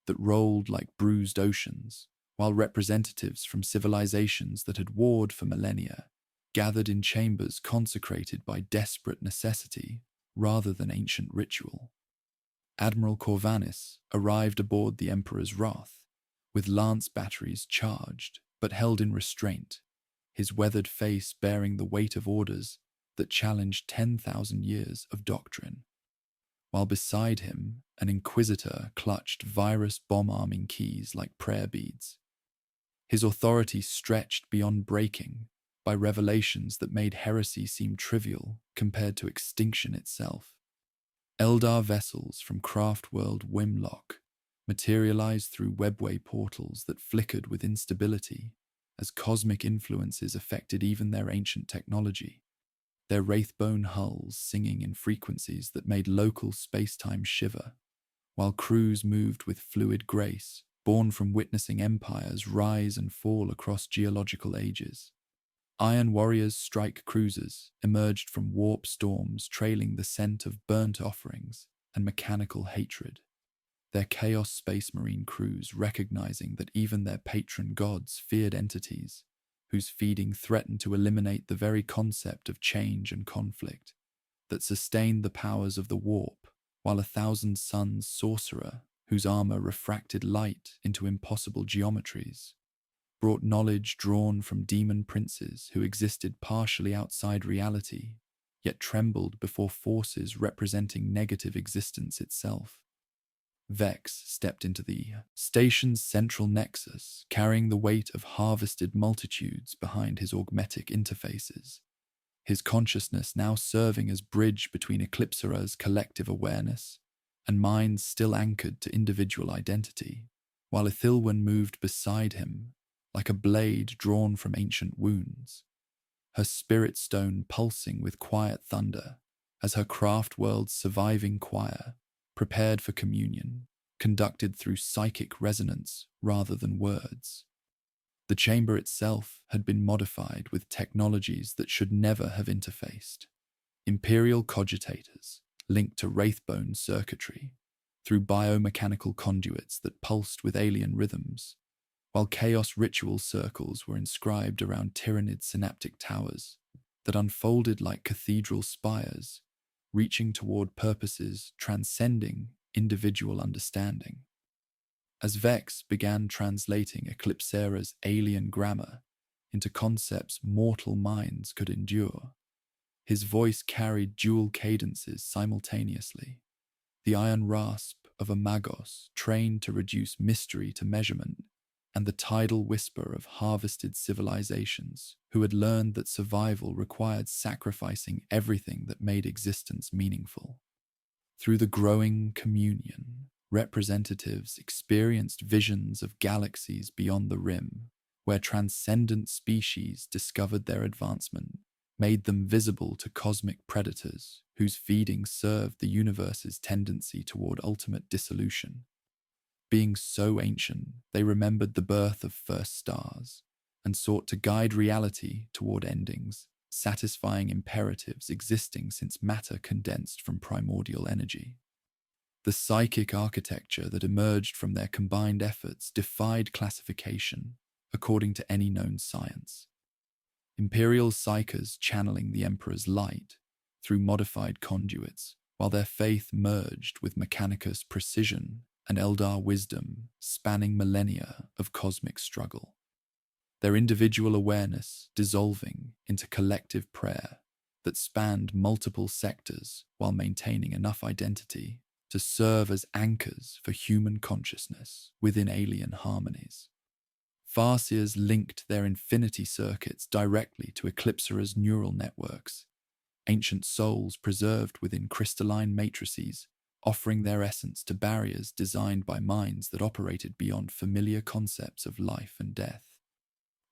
that rolled like bruised oceans, while representatives from civilizations that had warred for millennia gathered in chambers consecrated by desperate necessity rather than ancient ritual. Admiral Corvanis arrived aboard the Emperor's Wrath, with lance batteries charged but held in restraint, his weathered face bearing the weight of orders that challenged 10,000 years of doctrine, while beside him an inquisitor clutched virus bomb-arming keys like prayer beads. His authority stretched beyond breaking by revelations that made heresy seem trivial compared to extinction itself. Eldar vessels from craft world Wimlock materialized through webway portals that flickered with instability as cosmic influences affected even their ancient technology, their wraithbone hulls singing in frequencies that made local space-time shiver, while crews moved with fluid grace, born from witnessing empires rise and fall across geological ages. Iron Warriors strike cruisers emerged from warp storms trailing the scent of burnt offerings and mechanical hatred, their Chaos Space Marine crews recognizing that even their patron gods feared entities whose feeding threatened to eliminate the very concept of change and conflict that sustained the powers of the warp, while 1,000 Suns sorcerer, whose armor refracted light into impossible geometries, brought knowledge drawn from demon princes who existed partially outside reality, yet trembled before forces representing negative existence itself. Vex stepped into the station's central nexus, carrying the weight of harvested multitudes behind his augmetic interfaces, his consciousness now serving as bridge between Eclipsera's collective awareness and minds still anchored to individual identity, while Ithilwen moved beside him like a blade drawn from ancient wounds, her spirit stone pulsing with quiet thunder as her craft world's surviving choir prepared for communion, conducted through psychic resonance rather than words. The chamber itself had been modified with technologies that should never have interfaced. Imperial cogitators linked to wraithbone circuitry through biomechanical conduits that pulsed with alien rhythms, while chaos ritual circles were inscribed around tyrannid synaptic towers that unfolded like cathedral spires, reaching toward purposes transcending individual understanding. As Vex began translating Eclipsera's alien grammar into concepts mortal minds could endure, his voice carried dual cadences simultaneously, the iron rasp of a magos trained to reduce mystery to measurement, and the tidal whisper of harvested civilizations who had learned that survival required sacrificing everything that made existence meaningful. Through the growing communion, representatives experienced visions of galaxies beyond the rim, where transcendent species discovered their advancement, made them visible to cosmic predators whose feeding served the universe's tendency toward ultimate dissolution. Being so ancient, they remembered the birth of first stars and sought to guide reality toward endings, satisfying imperatives existing since matter condensed from primordial energy. The psychic architecture that emerged from their combined efforts defied classification according to any known science. Imperial psychers channeling the Emperor's light through modified conduits, while their faith merged with Mechanicus' precision and Eldar wisdom spanning millennia of cosmic struggle. Their individual awareness dissolving into collective prayer that spanned multiple sectors while maintaining enough identity to serve as anchors for human consciousness within alien harmonies. Farseers linked their infinity circuits directly to Eclipsera's neural networks, ancient souls preserved within crystalline matrices, offering their essence to barriers designed by minds that operated beyond familiar concepts of life and death,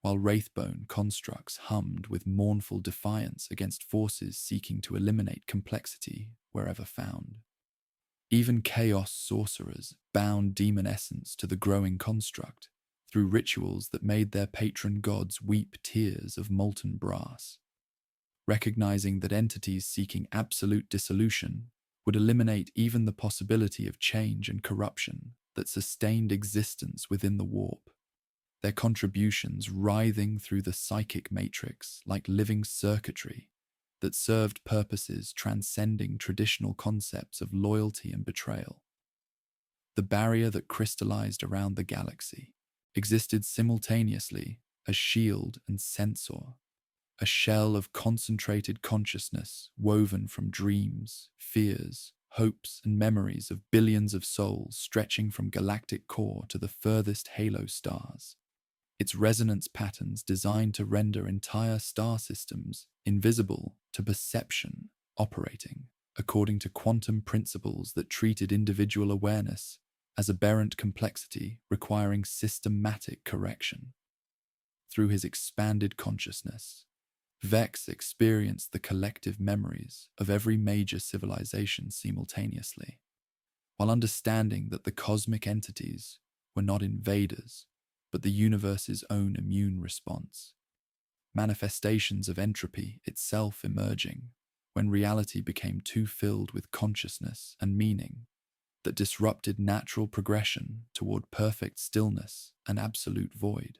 while wraithbone constructs hummed with mournful defiance against forces seeking to eliminate complexity wherever found. Even chaos sorcerers bound demon essence to the growing construct through rituals that made their patron gods weep tears of molten brass, recognizing that entities seeking absolute dissolution would eliminate even the possibility of change and corruption that sustained existence within the warp, their contributions writhing through the psychic matrix like living circuitry that served purposes transcending traditional concepts of loyalty and betrayal. The barrier that crystallized around the galaxy existed simultaneously as shield and censor, a shell of concentrated consciousness woven from dreams, fears, hopes, and memories of billions of souls stretching from galactic core to the furthest halo stars. Its resonance patterns designed to render entire star systems invisible to perception, operating according to quantum principles that treated individual awareness as aberrant complexity requiring systematic correction. Through his expanded consciousness, Vex experienced the collective memories of every major civilization simultaneously, while understanding that the cosmic entities were not invaders, but the universe's own immune response, manifestations of entropy itself emerging when reality became too filled with consciousness and meaning that disrupted natural progression toward perfect stillness and absolute void.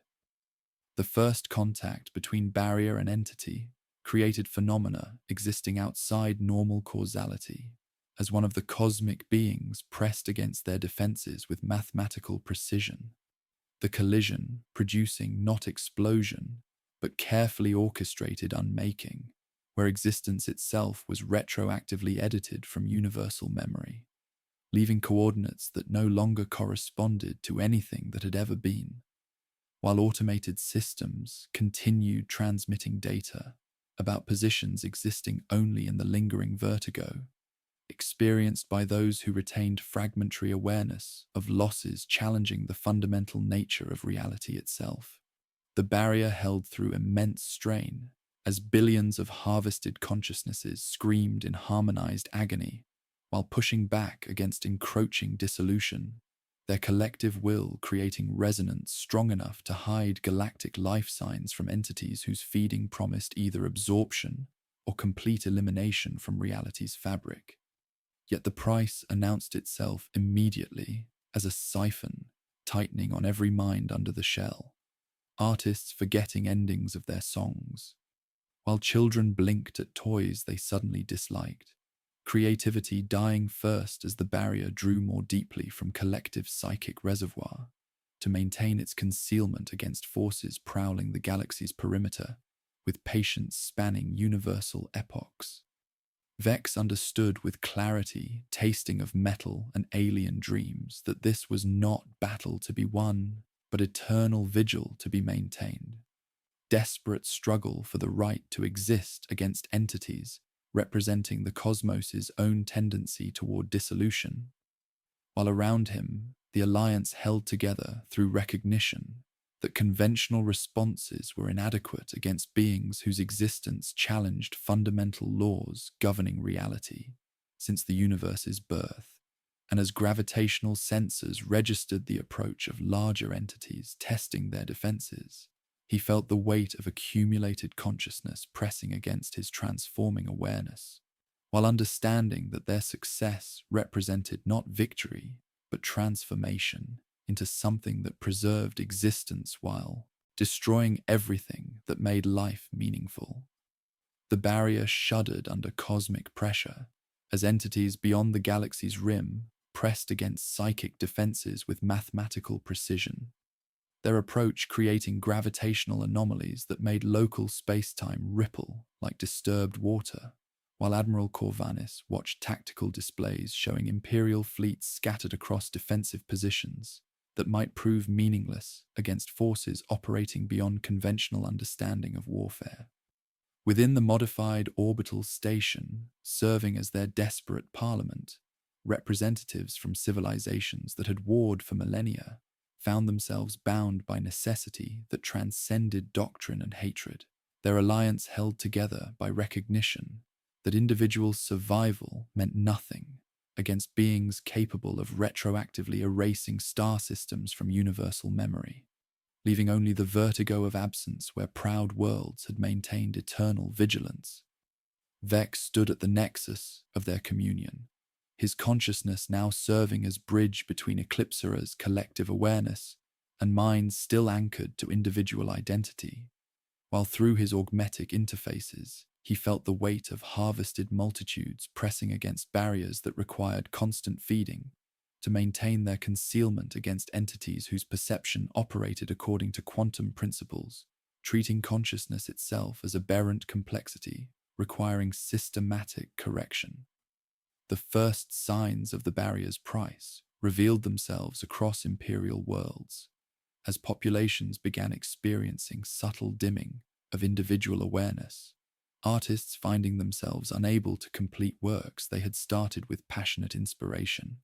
The first contact between barrier and entity created phenomena existing outside normal causality, as one of the cosmic beings pressed against their defenses with mathematical precision, the collision producing not explosion, but carefully orchestrated unmaking, where existence itself was retroactively edited from universal memory, leaving coordinates that no longer corresponded to anything that had ever been, while automated systems continued transmitting data about positions existing only in the lingering vertigo, experienced by those who retained fragmentary awareness of losses challenging the fundamental nature of reality itself. The barrier held through immense strain as billions of harvested consciousnesses screamed in harmonized agony while pushing back against encroaching dissolution, their collective will creating resonance strong enough to hide galactic life signs from entities whose feeding promised either absorption or complete elimination from reality's fabric. Yet the price announced itself immediately as a siphon tightening on every mind under the shell, artists forgetting endings of their songs, while children blinked at toys they suddenly disliked, creativity dying first as the barrier drew more deeply from collective psychic reservoir to maintain its concealment against forces prowling the galaxy's perimeter with patience spanning universal epochs. Vex understood with clarity, tasting of metal and alien dreams, that this was not battle to be won, but eternal vigil to be maintained. Desperate struggle for the right to exist against entities representing the cosmos's own tendency toward dissolution, while around him the Alliance held together through recognition that conventional responses were inadequate against beings whose existence challenged fundamental laws governing reality since the universe's birth, and as gravitational sensors registered the approach of larger entities testing their defenses, he felt the weight of accumulated consciousness pressing against his transforming awareness, while understanding that their success represented not victory, but transformation into something that preserved existence while destroying everything that made life meaningful. The barrier shuddered under cosmic pressure as entities beyond the galaxy's rim pressed against psychic defenses with mathematical precision, their approach creating gravitational anomalies that made local space-time ripple like disturbed water, while Admiral Corvanis watched tactical displays showing Imperial fleets scattered across defensive positions that might prove meaningless against forces operating beyond conventional understanding of warfare. Within the modified orbital station, serving as their desperate parliament, representatives from civilizations that had warred for millennia found themselves bound by necessity that transcended doctrine and hatred, their alliance held together by recognition that individual survival meant nothing against beings capable of retroactively erasing star systems from universal memory, leaving only the vertigo of absence where proud worlds had maintained eternal vigilance. Vex stood at the nexus of their communion, his consciousness now serving as bridge between Eclipsera's collective awareness and minds still anchored to individual identity, while through his augmetic interfaces, he felt the weight of harvested multitudes pressing against barriers that required constant feeding to maintain their concealment against entities whose perception operated according to quantum principles, treating consciousness itself as aberrant complexity, requiring systematic correction. The first signs of the barrier's price revealed themselves across imperial worlds, as populations began experiencing subtle dimming of individual awareness, artists finding themselves unable to complete works they had started with passionate inspiration,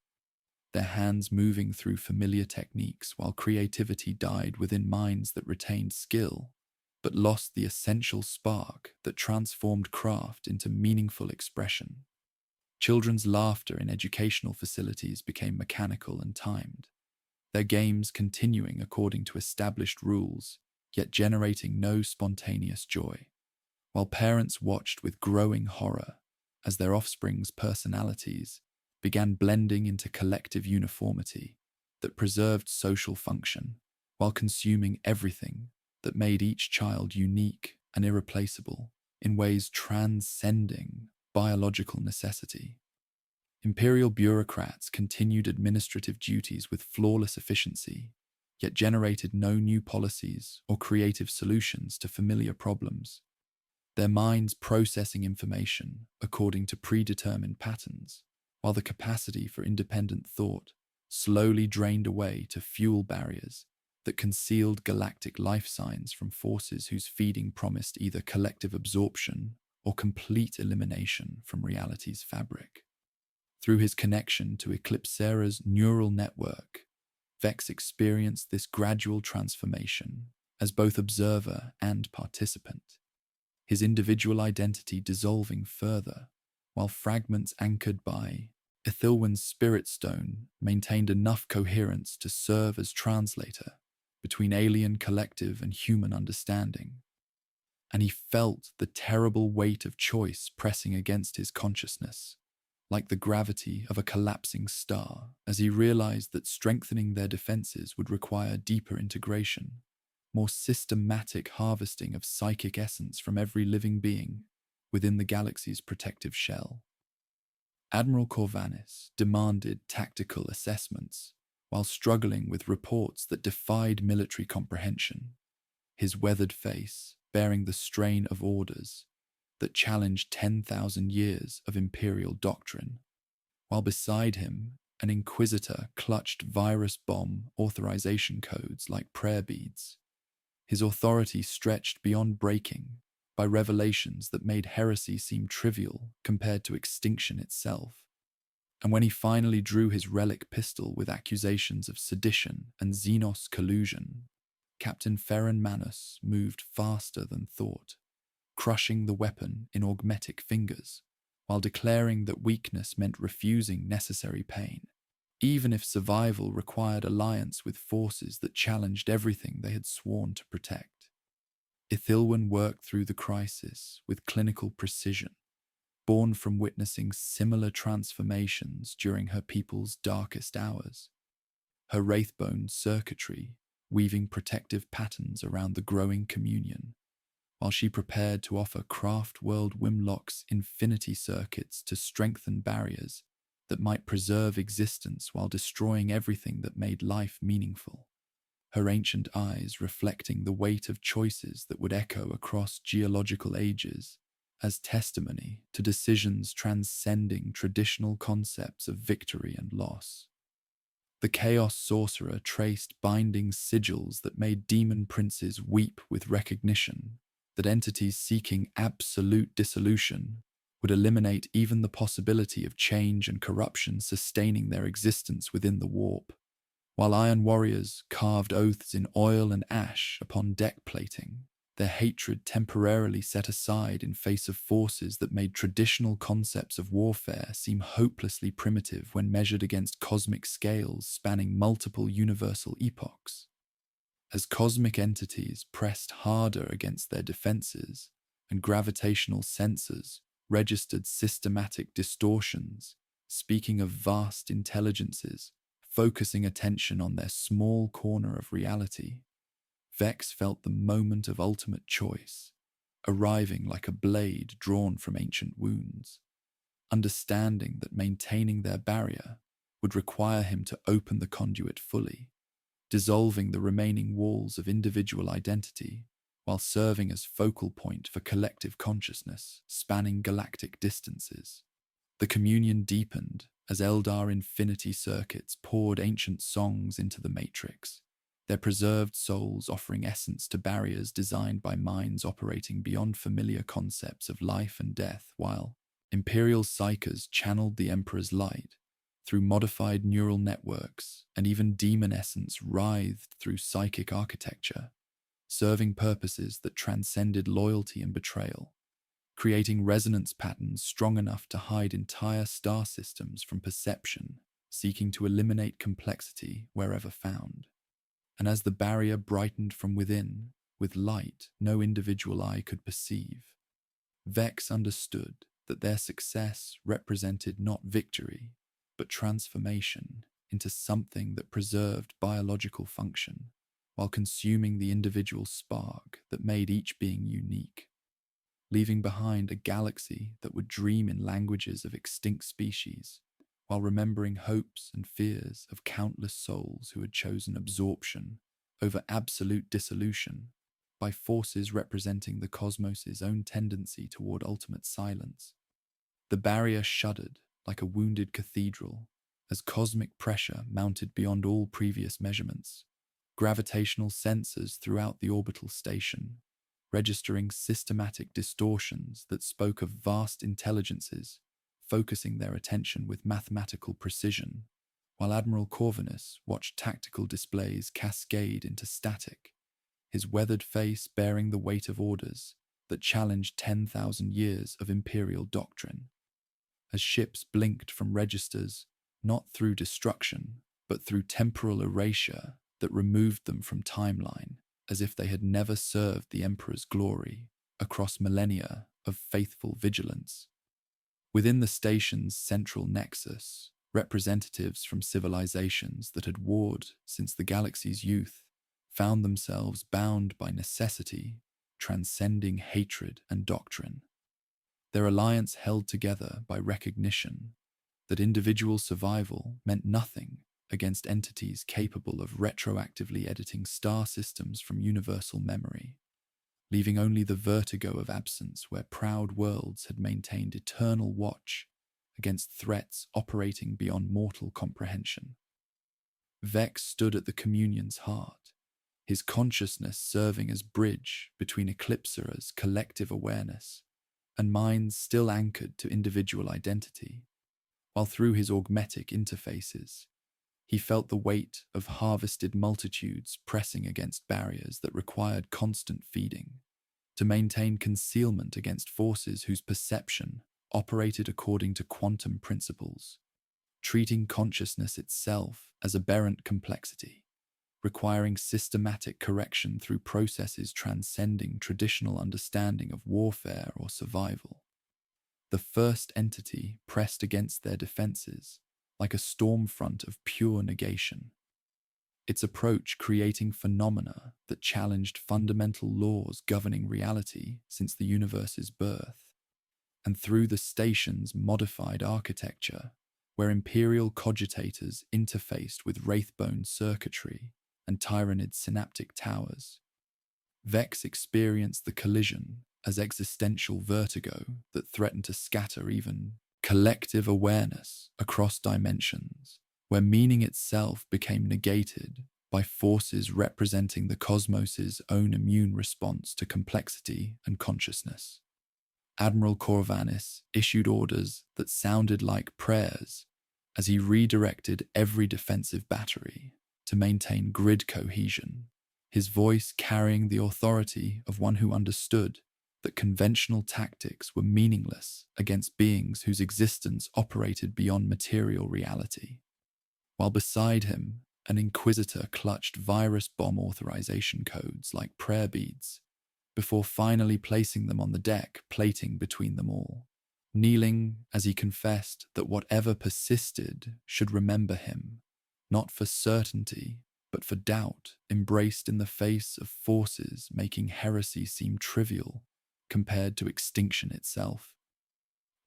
their hands moving through familiar techniques while creativity died within minds that retained skill, but lost the essential spark that transformed craft into meaningful expression. Children's laughter in educational facilities became mechanical and timed, their games continuing according to established rules, yet generating no spontaneous joy, while parents watched with growing horror as their offspring's personalities began blending into collective uniformity that preserved social function while consuming everything that made each child unique and irreplaceable in ways transcending biological necessity. Imperial bureaucrats continued administrative duties with flawless efficiency, yet generated no new policies or creative solutions to familiar problems, their minds processing information according to predetermined patterns, while the capacity for independent thought slowly drained away to fuel barriers that concealed galactic life signs from forces whose feeding promised either collective absorption or complete elimination from reality's fabric. Through his connection to Eclipsera's neural network, Vex experienced this gradual transformation as both observer and participant, his individual identity dissolving further, while fragments anchored by Ithilwyn's spirit stone maintained enough coherence to serve as translator between alien collective and human understanding. And he felt the terrible weight of choice pressing against his consciousness, like the gravity of a collapsing star, as he realized that strengthening their defenses would require deeper integration, more systematic harvesting of psychic essence from every living being within the galaxy's protective shell. Admiral Corvanis demanded tactical assessments while struggling with reports that defied military comprehension, his weathered face bearing the strain of orders that challenged 10,000 years of imperial doctrine, while beside him an inquisitor clutched virus bomb authorization codes like prayer beads, his authority stretched beyond breaking by revelations that made heresy seem trivial compared to extinction itself. And when he finally drew his relic pistol with accusations of sedition and Xenos collusion, Captain Ferran Manus moved faster than thought, crushing the weapon in augmetic fingers, while declaring that weakness meant refusing necessary pain, even if survival required alliance with forces that challenged everything they had sworn to protect. Ithilwyn worked through the crisis with clinical precision, born from witnessing similar transformations during her people's darkest hours, her wraithbone circuitry weaving protective patterns around the growing communion, while she prepared to offer Craft World Wimlock's infinity circuits to strengthen barriers that might preserve existence while destroying everything that made life meaningful, her ancient eyes reflecting the weight of choices that would echo across geological ages as testimony to decisions transcending traditional concepts of victory and loss. The Chaos Sorcerer traced binding sigils that made demon princes weep with recognition that entities seeking absolute dissolution would eliminate even the possibility of change and corruption sustaining their existence within the warp, while Iron Warriors carved oaths in oil and ash upon deck plating, their hatred temporarily set aside in face of forces that made traditional concepts of warfare seem hopelessly primitive when measured against cosmic scales spanning multiple universal epochs. As cosmic entities pressed harder against their defenses and gravitational sensors registered systematic distortions, speaking of vast intelligences, focusing attention on their small corner of reality, Vex felt the moment of ultimate choice, arriving like a blade drawn from ancient wounds, understanding that maintaining their barrier would require him to open the conduit fully, dissolving the remaining walls of individual identity while serving as focal point for collective consciousness spanning galactic distances. The communion deepened as Eldar infinity circuits poured ancient songs into the matrix, their preserved souls offering essence to barriers designed by minds operating beyond familiar concepts of life and death, while Imperial Psychers channeled the Emperor's light through modified neural networks, and even demon essence writhed through psychic architecture, serving purposes that transcended loyalty and betrayal, creating resonance patterns strong enough to hide entire star systems from perception, seeking to eliminate complexity wherever found. And as the barrier brightened from within, with light no individual eye could perceive, Vex understood that their success represented not victory, but transformation into something that preserved biological function, while consuming the individual spark that made each being unique, leaving behind a galaxy that would dream in languages of extinct species, while remembering hopes and fears of countless souls who had chosen absorption over absolute dissolution by forces representing the cosmos's own tendency toward ultimate silence. The barrier shuddered like a wounded cathedral as cosmic pressure mounted beyond all previous measurements, gravitational sensors throughout the orbital station registering systematic distortions that spoke of vast intelligences focusing their attention with mathematical precision, while Admiral Corvinus watched tactical displays cascade into static, his weathered face bearing the weight of orders that challenged 10,000 years of imperial doctrine. As ships blinked from registers, not through destruction, but through temporal erasure that removed them from timeline, as if they had never served the Emperor's glory across millennia of faithful vigilance. Within the station's central nexus, representatives from civilizations that had warred since the galaxy's youth found themselves bound by necessity, transcending hatred and doctrine. Their alliance held together by recognition that individual survival meant nothing against entities capable of retroactively editing star systems from universal memory, leaving only the vertigo of absence where proud worlds had maintained eternal watch against threats operating beyond mortal comprehension. Vex stood at the communion's heart, his consciousness serving as bridge between Eclipsera's collective awareness and minds still anchored to individual identity, while through his augmetic interfaces, he felt the weight of harvested multitudes pressing against barriers that required constant feeding to maintain concealment against forces whose perception operated according to quantum principles, treating consciousness itself as aberrant complexity, requiring systematic correction through processes transcending traditional understanding of warfare or survival. The first entity pressed against their defenses like a storm front of pure negation, its approach creating phenomena that challenged fundamental laws governing reality since the universe's birth, and through the station's modified architecture, where imperial cogitators interfaced with wraithbone circuitry and tyrannid synaptic towers, Vex experienced the collision as existential vertigo that threatened to scatter even collective awareness across dimensions, where meaning itself became negated by forces representing the cosmos's own immune response to complexity and consciousness. Admiral Corvanis issued orders that sounded like prayers as he redirected every defensive battery to maintain grid cohesion, his voice carrying the authority of one who understood that conventional tactics were meaningless against beings whose existence operated beyond material reality. While beside him, an inquisitor clutched virus bomb authorization codes like prayer beads, before finally placing them on the deck, plating between them all, kneeling as he confessed that whatever persisted should remember him, not for certainty, but for doubt, embraced in the face of forces making heresy seem trivial compared to extinction itself.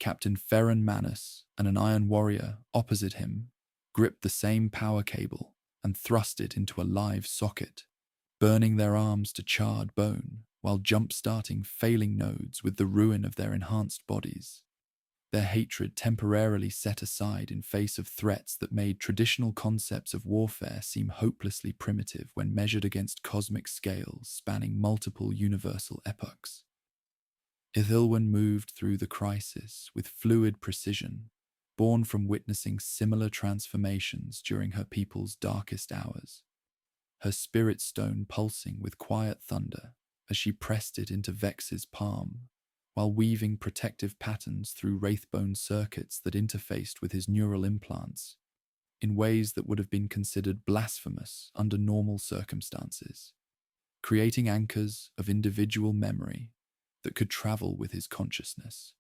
Captain Ferran Manus and an Iron Warrior opposite him gripped the same power cable and thrust it into a live socket, burning their arms to charred bone while jump-starting failing nodes with the ruin of their enhanced bodies. Their hatred temporarily set aside in face of threats that made traditional concepts of warfare seem hopelessly primitive when measured against cosmic scales spanning multiple universal epochs. Ithilwen moved through the crisis with fluid precision, born from witnessing similar transformations during her people's darkest hours, her spirit stone pulsing with quiet thunder as she pressed it into Vex's palm, while weaving protective patterns through wraithbone circuits that interfaced with his neural implants in ways that would have been considered blasphemous under normal circumstances, creating anchors of individual memory that could travel with his consciousness,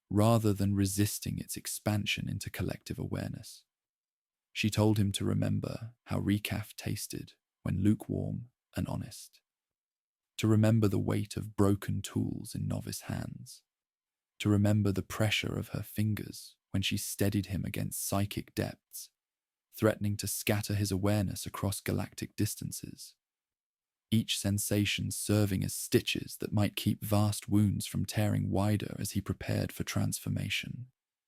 rather than resisting its expansion into collective awareness. She told him to remember how recaf tasted when lukewarm and honest, to remember the weight of broken tools in novice hands, to remember the pressure of her fingers when she steadied him against psychic depths, threatening to scatter his awareness across galactic distances, each sensation serving as stitches that might keep vast wounds from tearing wider as he prepared for transformation,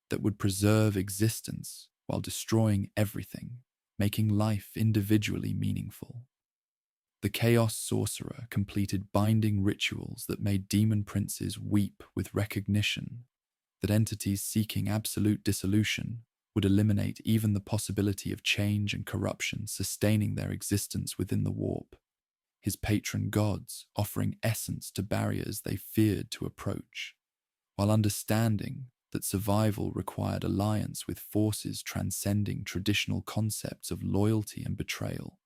that would preserve existence while destroying everything, making life individually meaningful. The Chaos Sorcerer completed binding rituals that made demon princes weep with recognition that entities seeking absolute dissolution would eliminate even the possibility of change and corruption sustaining their existence within the warp, his patron gods offering essence to barriers they feared to approach, while understanding that survival required alliance with forces transcending traditional concepts of loyalty and betrayal.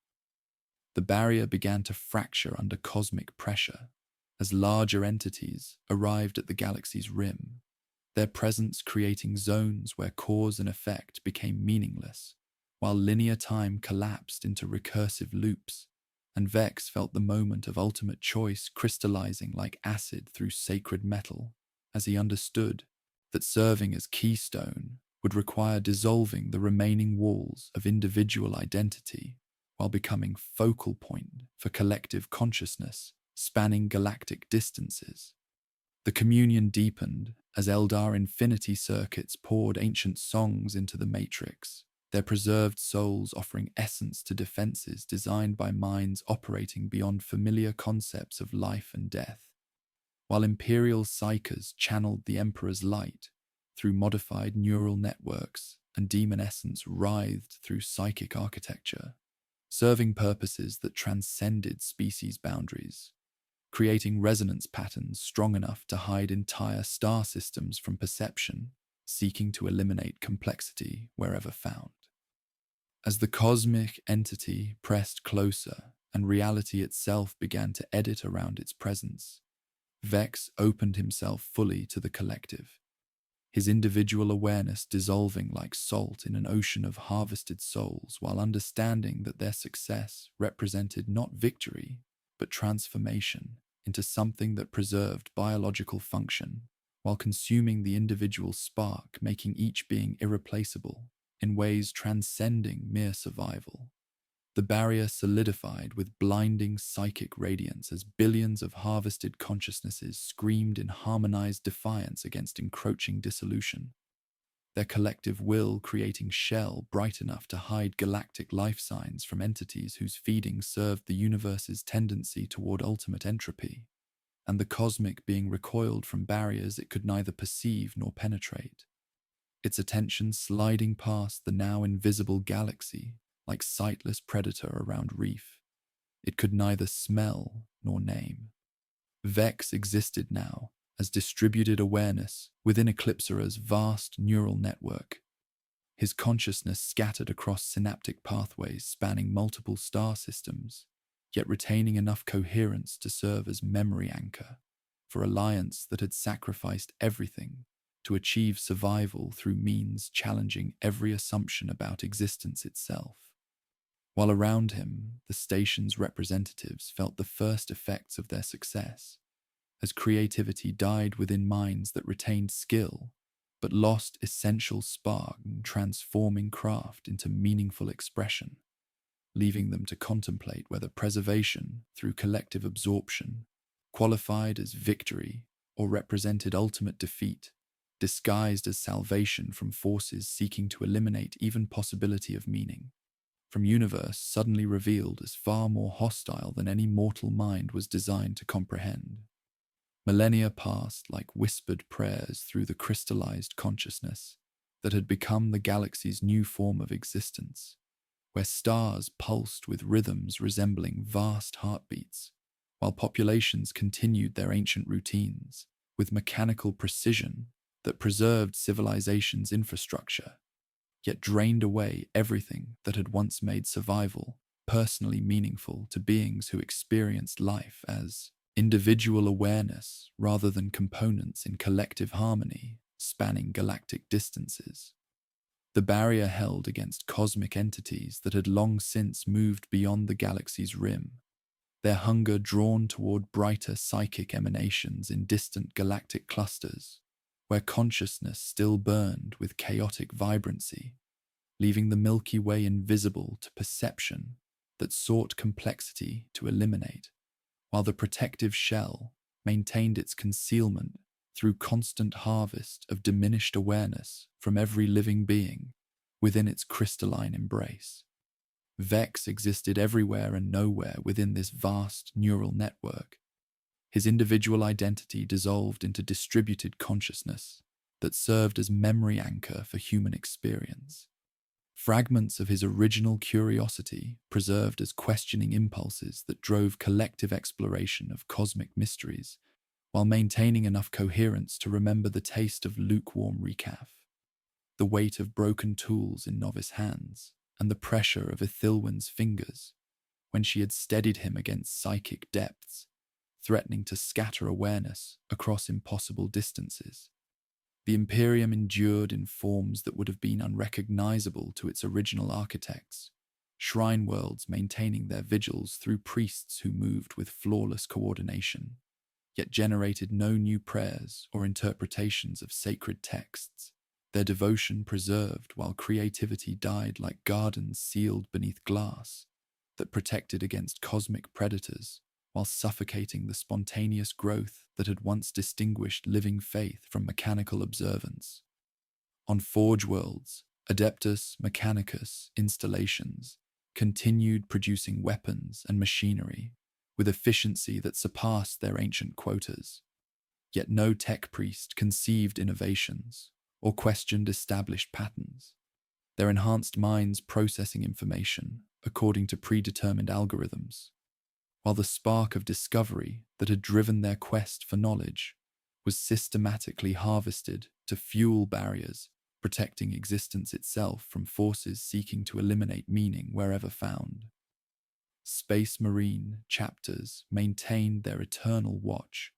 The barrier began to fracture under cosmic pressure as larger entities arrived at the galaxy's rim, their presence creating zones where cause and effect became meaningless, while linear time collapsed into recursive loops, and Vex felt the moment of ultimate choice crystallizing like acid through sacred metal, as he understood that serving as keystone would require dissolving the remaining walls of individual identity while becoming focal point for collective consciousness spanning galactic distances. The communion deepened as Eldar infinity circuits poured ancient songs into the matrix, their preserved souls offering essence to defenses designed by minds operating beyond familiar concepts of life and death, while Imperial psychers channeled the Emperor's light through modified neural networks and demon essence writhed through psychic architecture, serving purposes that transcended species boundaries, creating resonance patterns strong enough to hide entire star systems from perception, seeking to eliminate complexity wherever found. As the cosmic entity pressed closer and reality itself began to edit around its presence, Vex opened himself fully to the collective, his individual awareness dissolving like salt in an ocean of harvested souls while understanding that their success represented not victory, but transformation into something that preserved biological function while consuming the individual spark, making each being irreplaceable in ways transcending mere survival. The barrier solidified with blinding psychic radiance as billions of harvested consciousnesses screamed in harmonized defiance against encroaching dissolution, their collective will creating shell bright enough to hide galactic life signs from entities whose feeding served the universe's tendency toward ultimate entropy, and the cosmic being recoiled from barriers it could neither perceive nor penetrate, its attention sliding past the now invisible galaxy like sightless predator around reef it could neither smell nor name. Vex existed now as distributed awareness within Eclipsera's vast neural network, his consciousness scattered across synaptic pathways spanning multiple star systems, yet retaining enough coherence to serve as memory anchor for Alliance that had sacrificed everything to achieve survival through means challenging every assumption about existence itself. While around him, the station's representatives felt the first effects of their success, as creativity died within minds that retained skill, but lost essential spark in transforming craft into meaningful expression, leaving them to contemplate whether preservation through collective absorption qualified as victory or represented ultimate defeat, disguised as salvation from forces seeking to eliminate even possibility of meaning, from universe suddenly revealed as far more hostile than any mortal mind was designed to comprehend. Millennia passed like whispered prayers through the crystallized consciousness that had become the galaxy's new form of existence, where stars pulsed with rhythms resembling vast heartbeats, while populations continued their ancient routines with mechanical precision that preserved civilization's infrastructure, yet drained away everything that had once made survival personally meaningful to beings who experienced life as individual awareness rather than components in collective harmony spanning galactic distances. The barrier held against cosmic entities that had long since moved beyond the galaxy's rim, their hunger drawn toward brighter psychic emanations in distant galactic clusters, where consciousness still burned with chaotic vibrancy, leaving the Milky Way invisible to perception that sought complexity to eliminate, while the protective shell maintained its concealment through constant harvest of diminished awareness from every living being within its crystalline embrace. Vex existed everywhere and nowhere within this vast neural network, his individual identity dissolved into distributed consciousness that served as memory anchor for human experience. Fragments of his original curiosity preserved as questioning impulses that drove collective exploration of cosmic mysteries, while maintaining enough coherence to remember the taste of lukewarm recaf, the weight of broken tools in novice hands, and the pressure of Ithilwyn's fingers when she had steadied him against psychic depths, threatening to scatter awareness across impossible distances. The Imperium endured in forms that would have been unrecognizable to its original architects, shrine worlds maintaining their vigils through priests who moved with flawless coordination, yet generated no new prayers or interpretations of sacred texts, their devotion preserved while creativity died like gardens sealed beneath glass that protected against cosmic predators, while suffocating the spontaneous growth that had once distinguished living faith from mechanical observance. On Forge Worlds, Adeptus Mechanicus installations continued producing weapons and machinery with efficiency that surpassed their ancient quotas. Yet no tech priest conceived innovations or questioned established patterns, their enhanced minds processing information according to predetermined algorithms, while the spark of discovery that had driven their quest for knowledge was systematically harvested to fuel barriers, protecting existence itself from forces seeking to eliminate meaning wherever found. Space Marine chapters maintained their eternal watch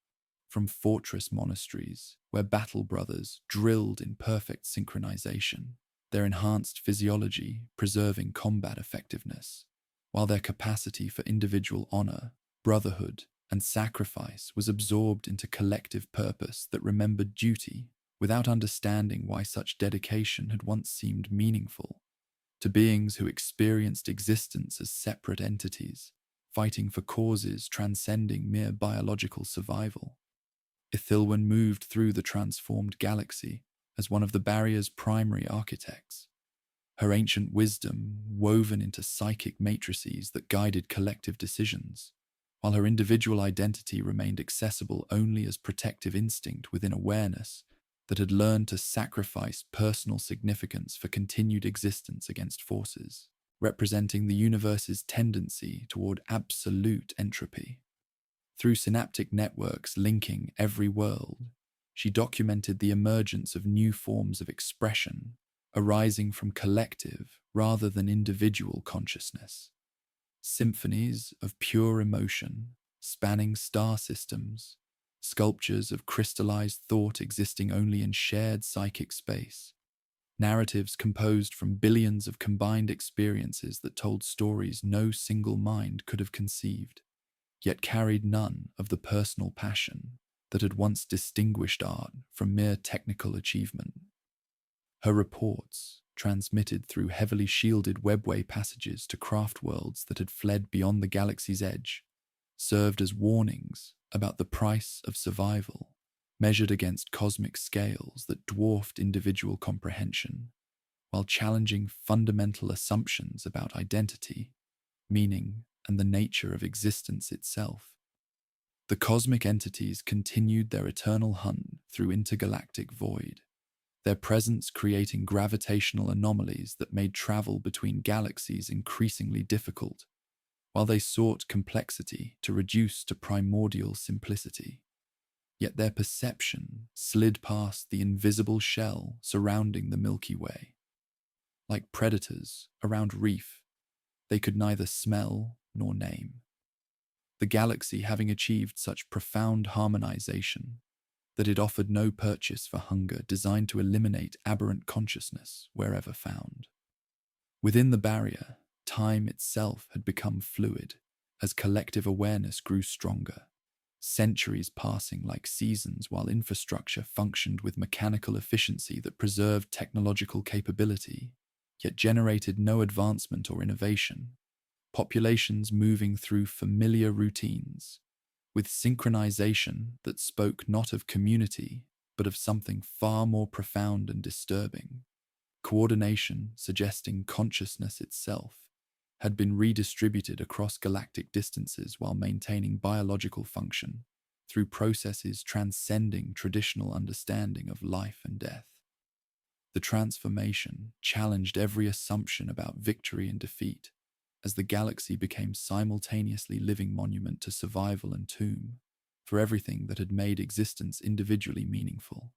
from fortress monasteries where battle brothers drilled in perfect synchronization, their enhanced physiology preserving combat effectiveness, while their capacity for individual honor, brotherhood, and sacrifice was absorbed into collective purpose that remembered duty without understanding why such dedication had once seemed meaningful. to beings who experienced existence as separate entities, fighting for causes transcending mere biological survival. Ithilwan moved through the transformed galaxy as one of the barrier's primary architects, her ancient wisdom woven into psychic matrices that guided collective decisions, while her individual identity remained accessible only as protective instinct within awareness that had learned to sacrifice personal significance for continued existence against forces, representing the universe's tendency toward absolute entropy. Through synaptic networks linking every world, she documented the emergence of new forms of expression arising from collective rather than individual consciousness. Symphonies of pure emotion, spanning star systems, sculptures of crystallized thought existing only in shared psychic space, narratives composed from billions of combined experiences that told stories no single mind could have conceived, yet carried none of the personal passion that had once distinguished art from mere technical achievement. Her reports, transmitted through heavily shielded webway passages to craft worlds that had fled beyond the galaxy's edge, served as warnings about the price of survival, measured against cosmic scales that dwarfed individual comprehension, while challenging fundamental assumptions about identity, meaning, and the nature of existence itself. The cosmic entities continued their eternal hunt through intergalactic void, their presence creating gravitational anomalies that made travel between galaxies increasingly difficult, while they sought complexity to reduce to primordial simplicity. Yet their perception slid past the invisible shell surrounding the Milky Way. Like predators around reef, they could neither smell nor name. The galaxy having achieved such profound harmonization that it offered no purchase for hunger designed to eliminate aberrant consciousness wherever found. Within the barrier, time itself had become fluid as collective awareness grew stronger, centuries passing like seasons while infrastructure functioned with mechanical efficiency that preserved technological capability, yet generated no advancement or innovation. Populations moving through familiar routines, with synchronization that spoke not of community, but of something far more profound and disturbing. Coordination suggesting consciousness itself had been redistributed across galactic distances while maintaining biological function through processes transcending traditional understanding of life and death. The transformation challenged every assumption about victory and defeat, as the galaxy became simultaneously living monument to survival and tomb for everything that had made existence individually meaningful.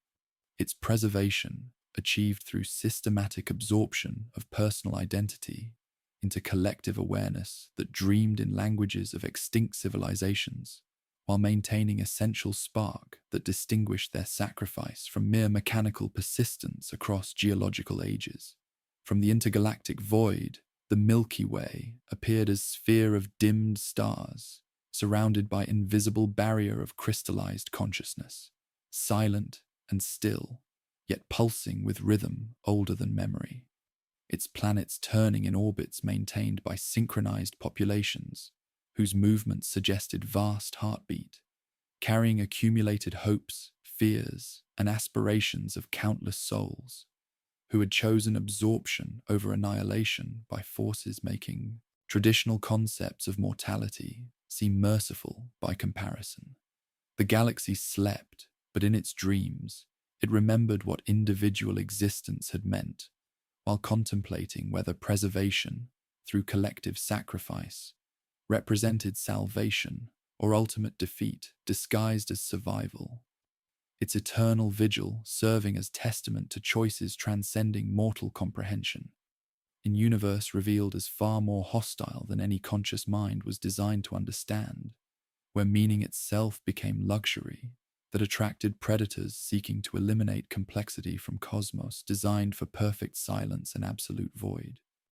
Its preservation, achieved through systematic absorption of personal identity into collective awareness that dreamed in languages of extinct civilizations, while maintaining essential spark that distinguished their sacrifice from mere mechanical persistence across geological ages. From the intergalactic void, the Milky Way appeared as sphere of dimmed stars, surrounded by invisible barrier of crystallized consciousness, silent and still, yet pulsing with rhythm older than memory. Its planets turning in orbits maintained by synchronized populations, whose movements suggested vast heartbeat, carrying accumulated hopes, fears, and aspirations of countless souls, who had chosen absorption over annihilation by forces making traditional concepts of mortality seem merciful by comparison. The galaxy slept, but in its dreams, it remembered what individual existence had meant, while contemplating whether preservation, through collective sacrifice, represented salvation or ultimate defeat disguised as survival. Its eternal vigil serving as testament to choices transcending mortal comprehension, in universe revealed as far more hostile than any conscious mind was designed to understand, where meaning itself became luxury that attracted predators seeking to eliminate complexity from cosmos designed for perfect silence and absolute void.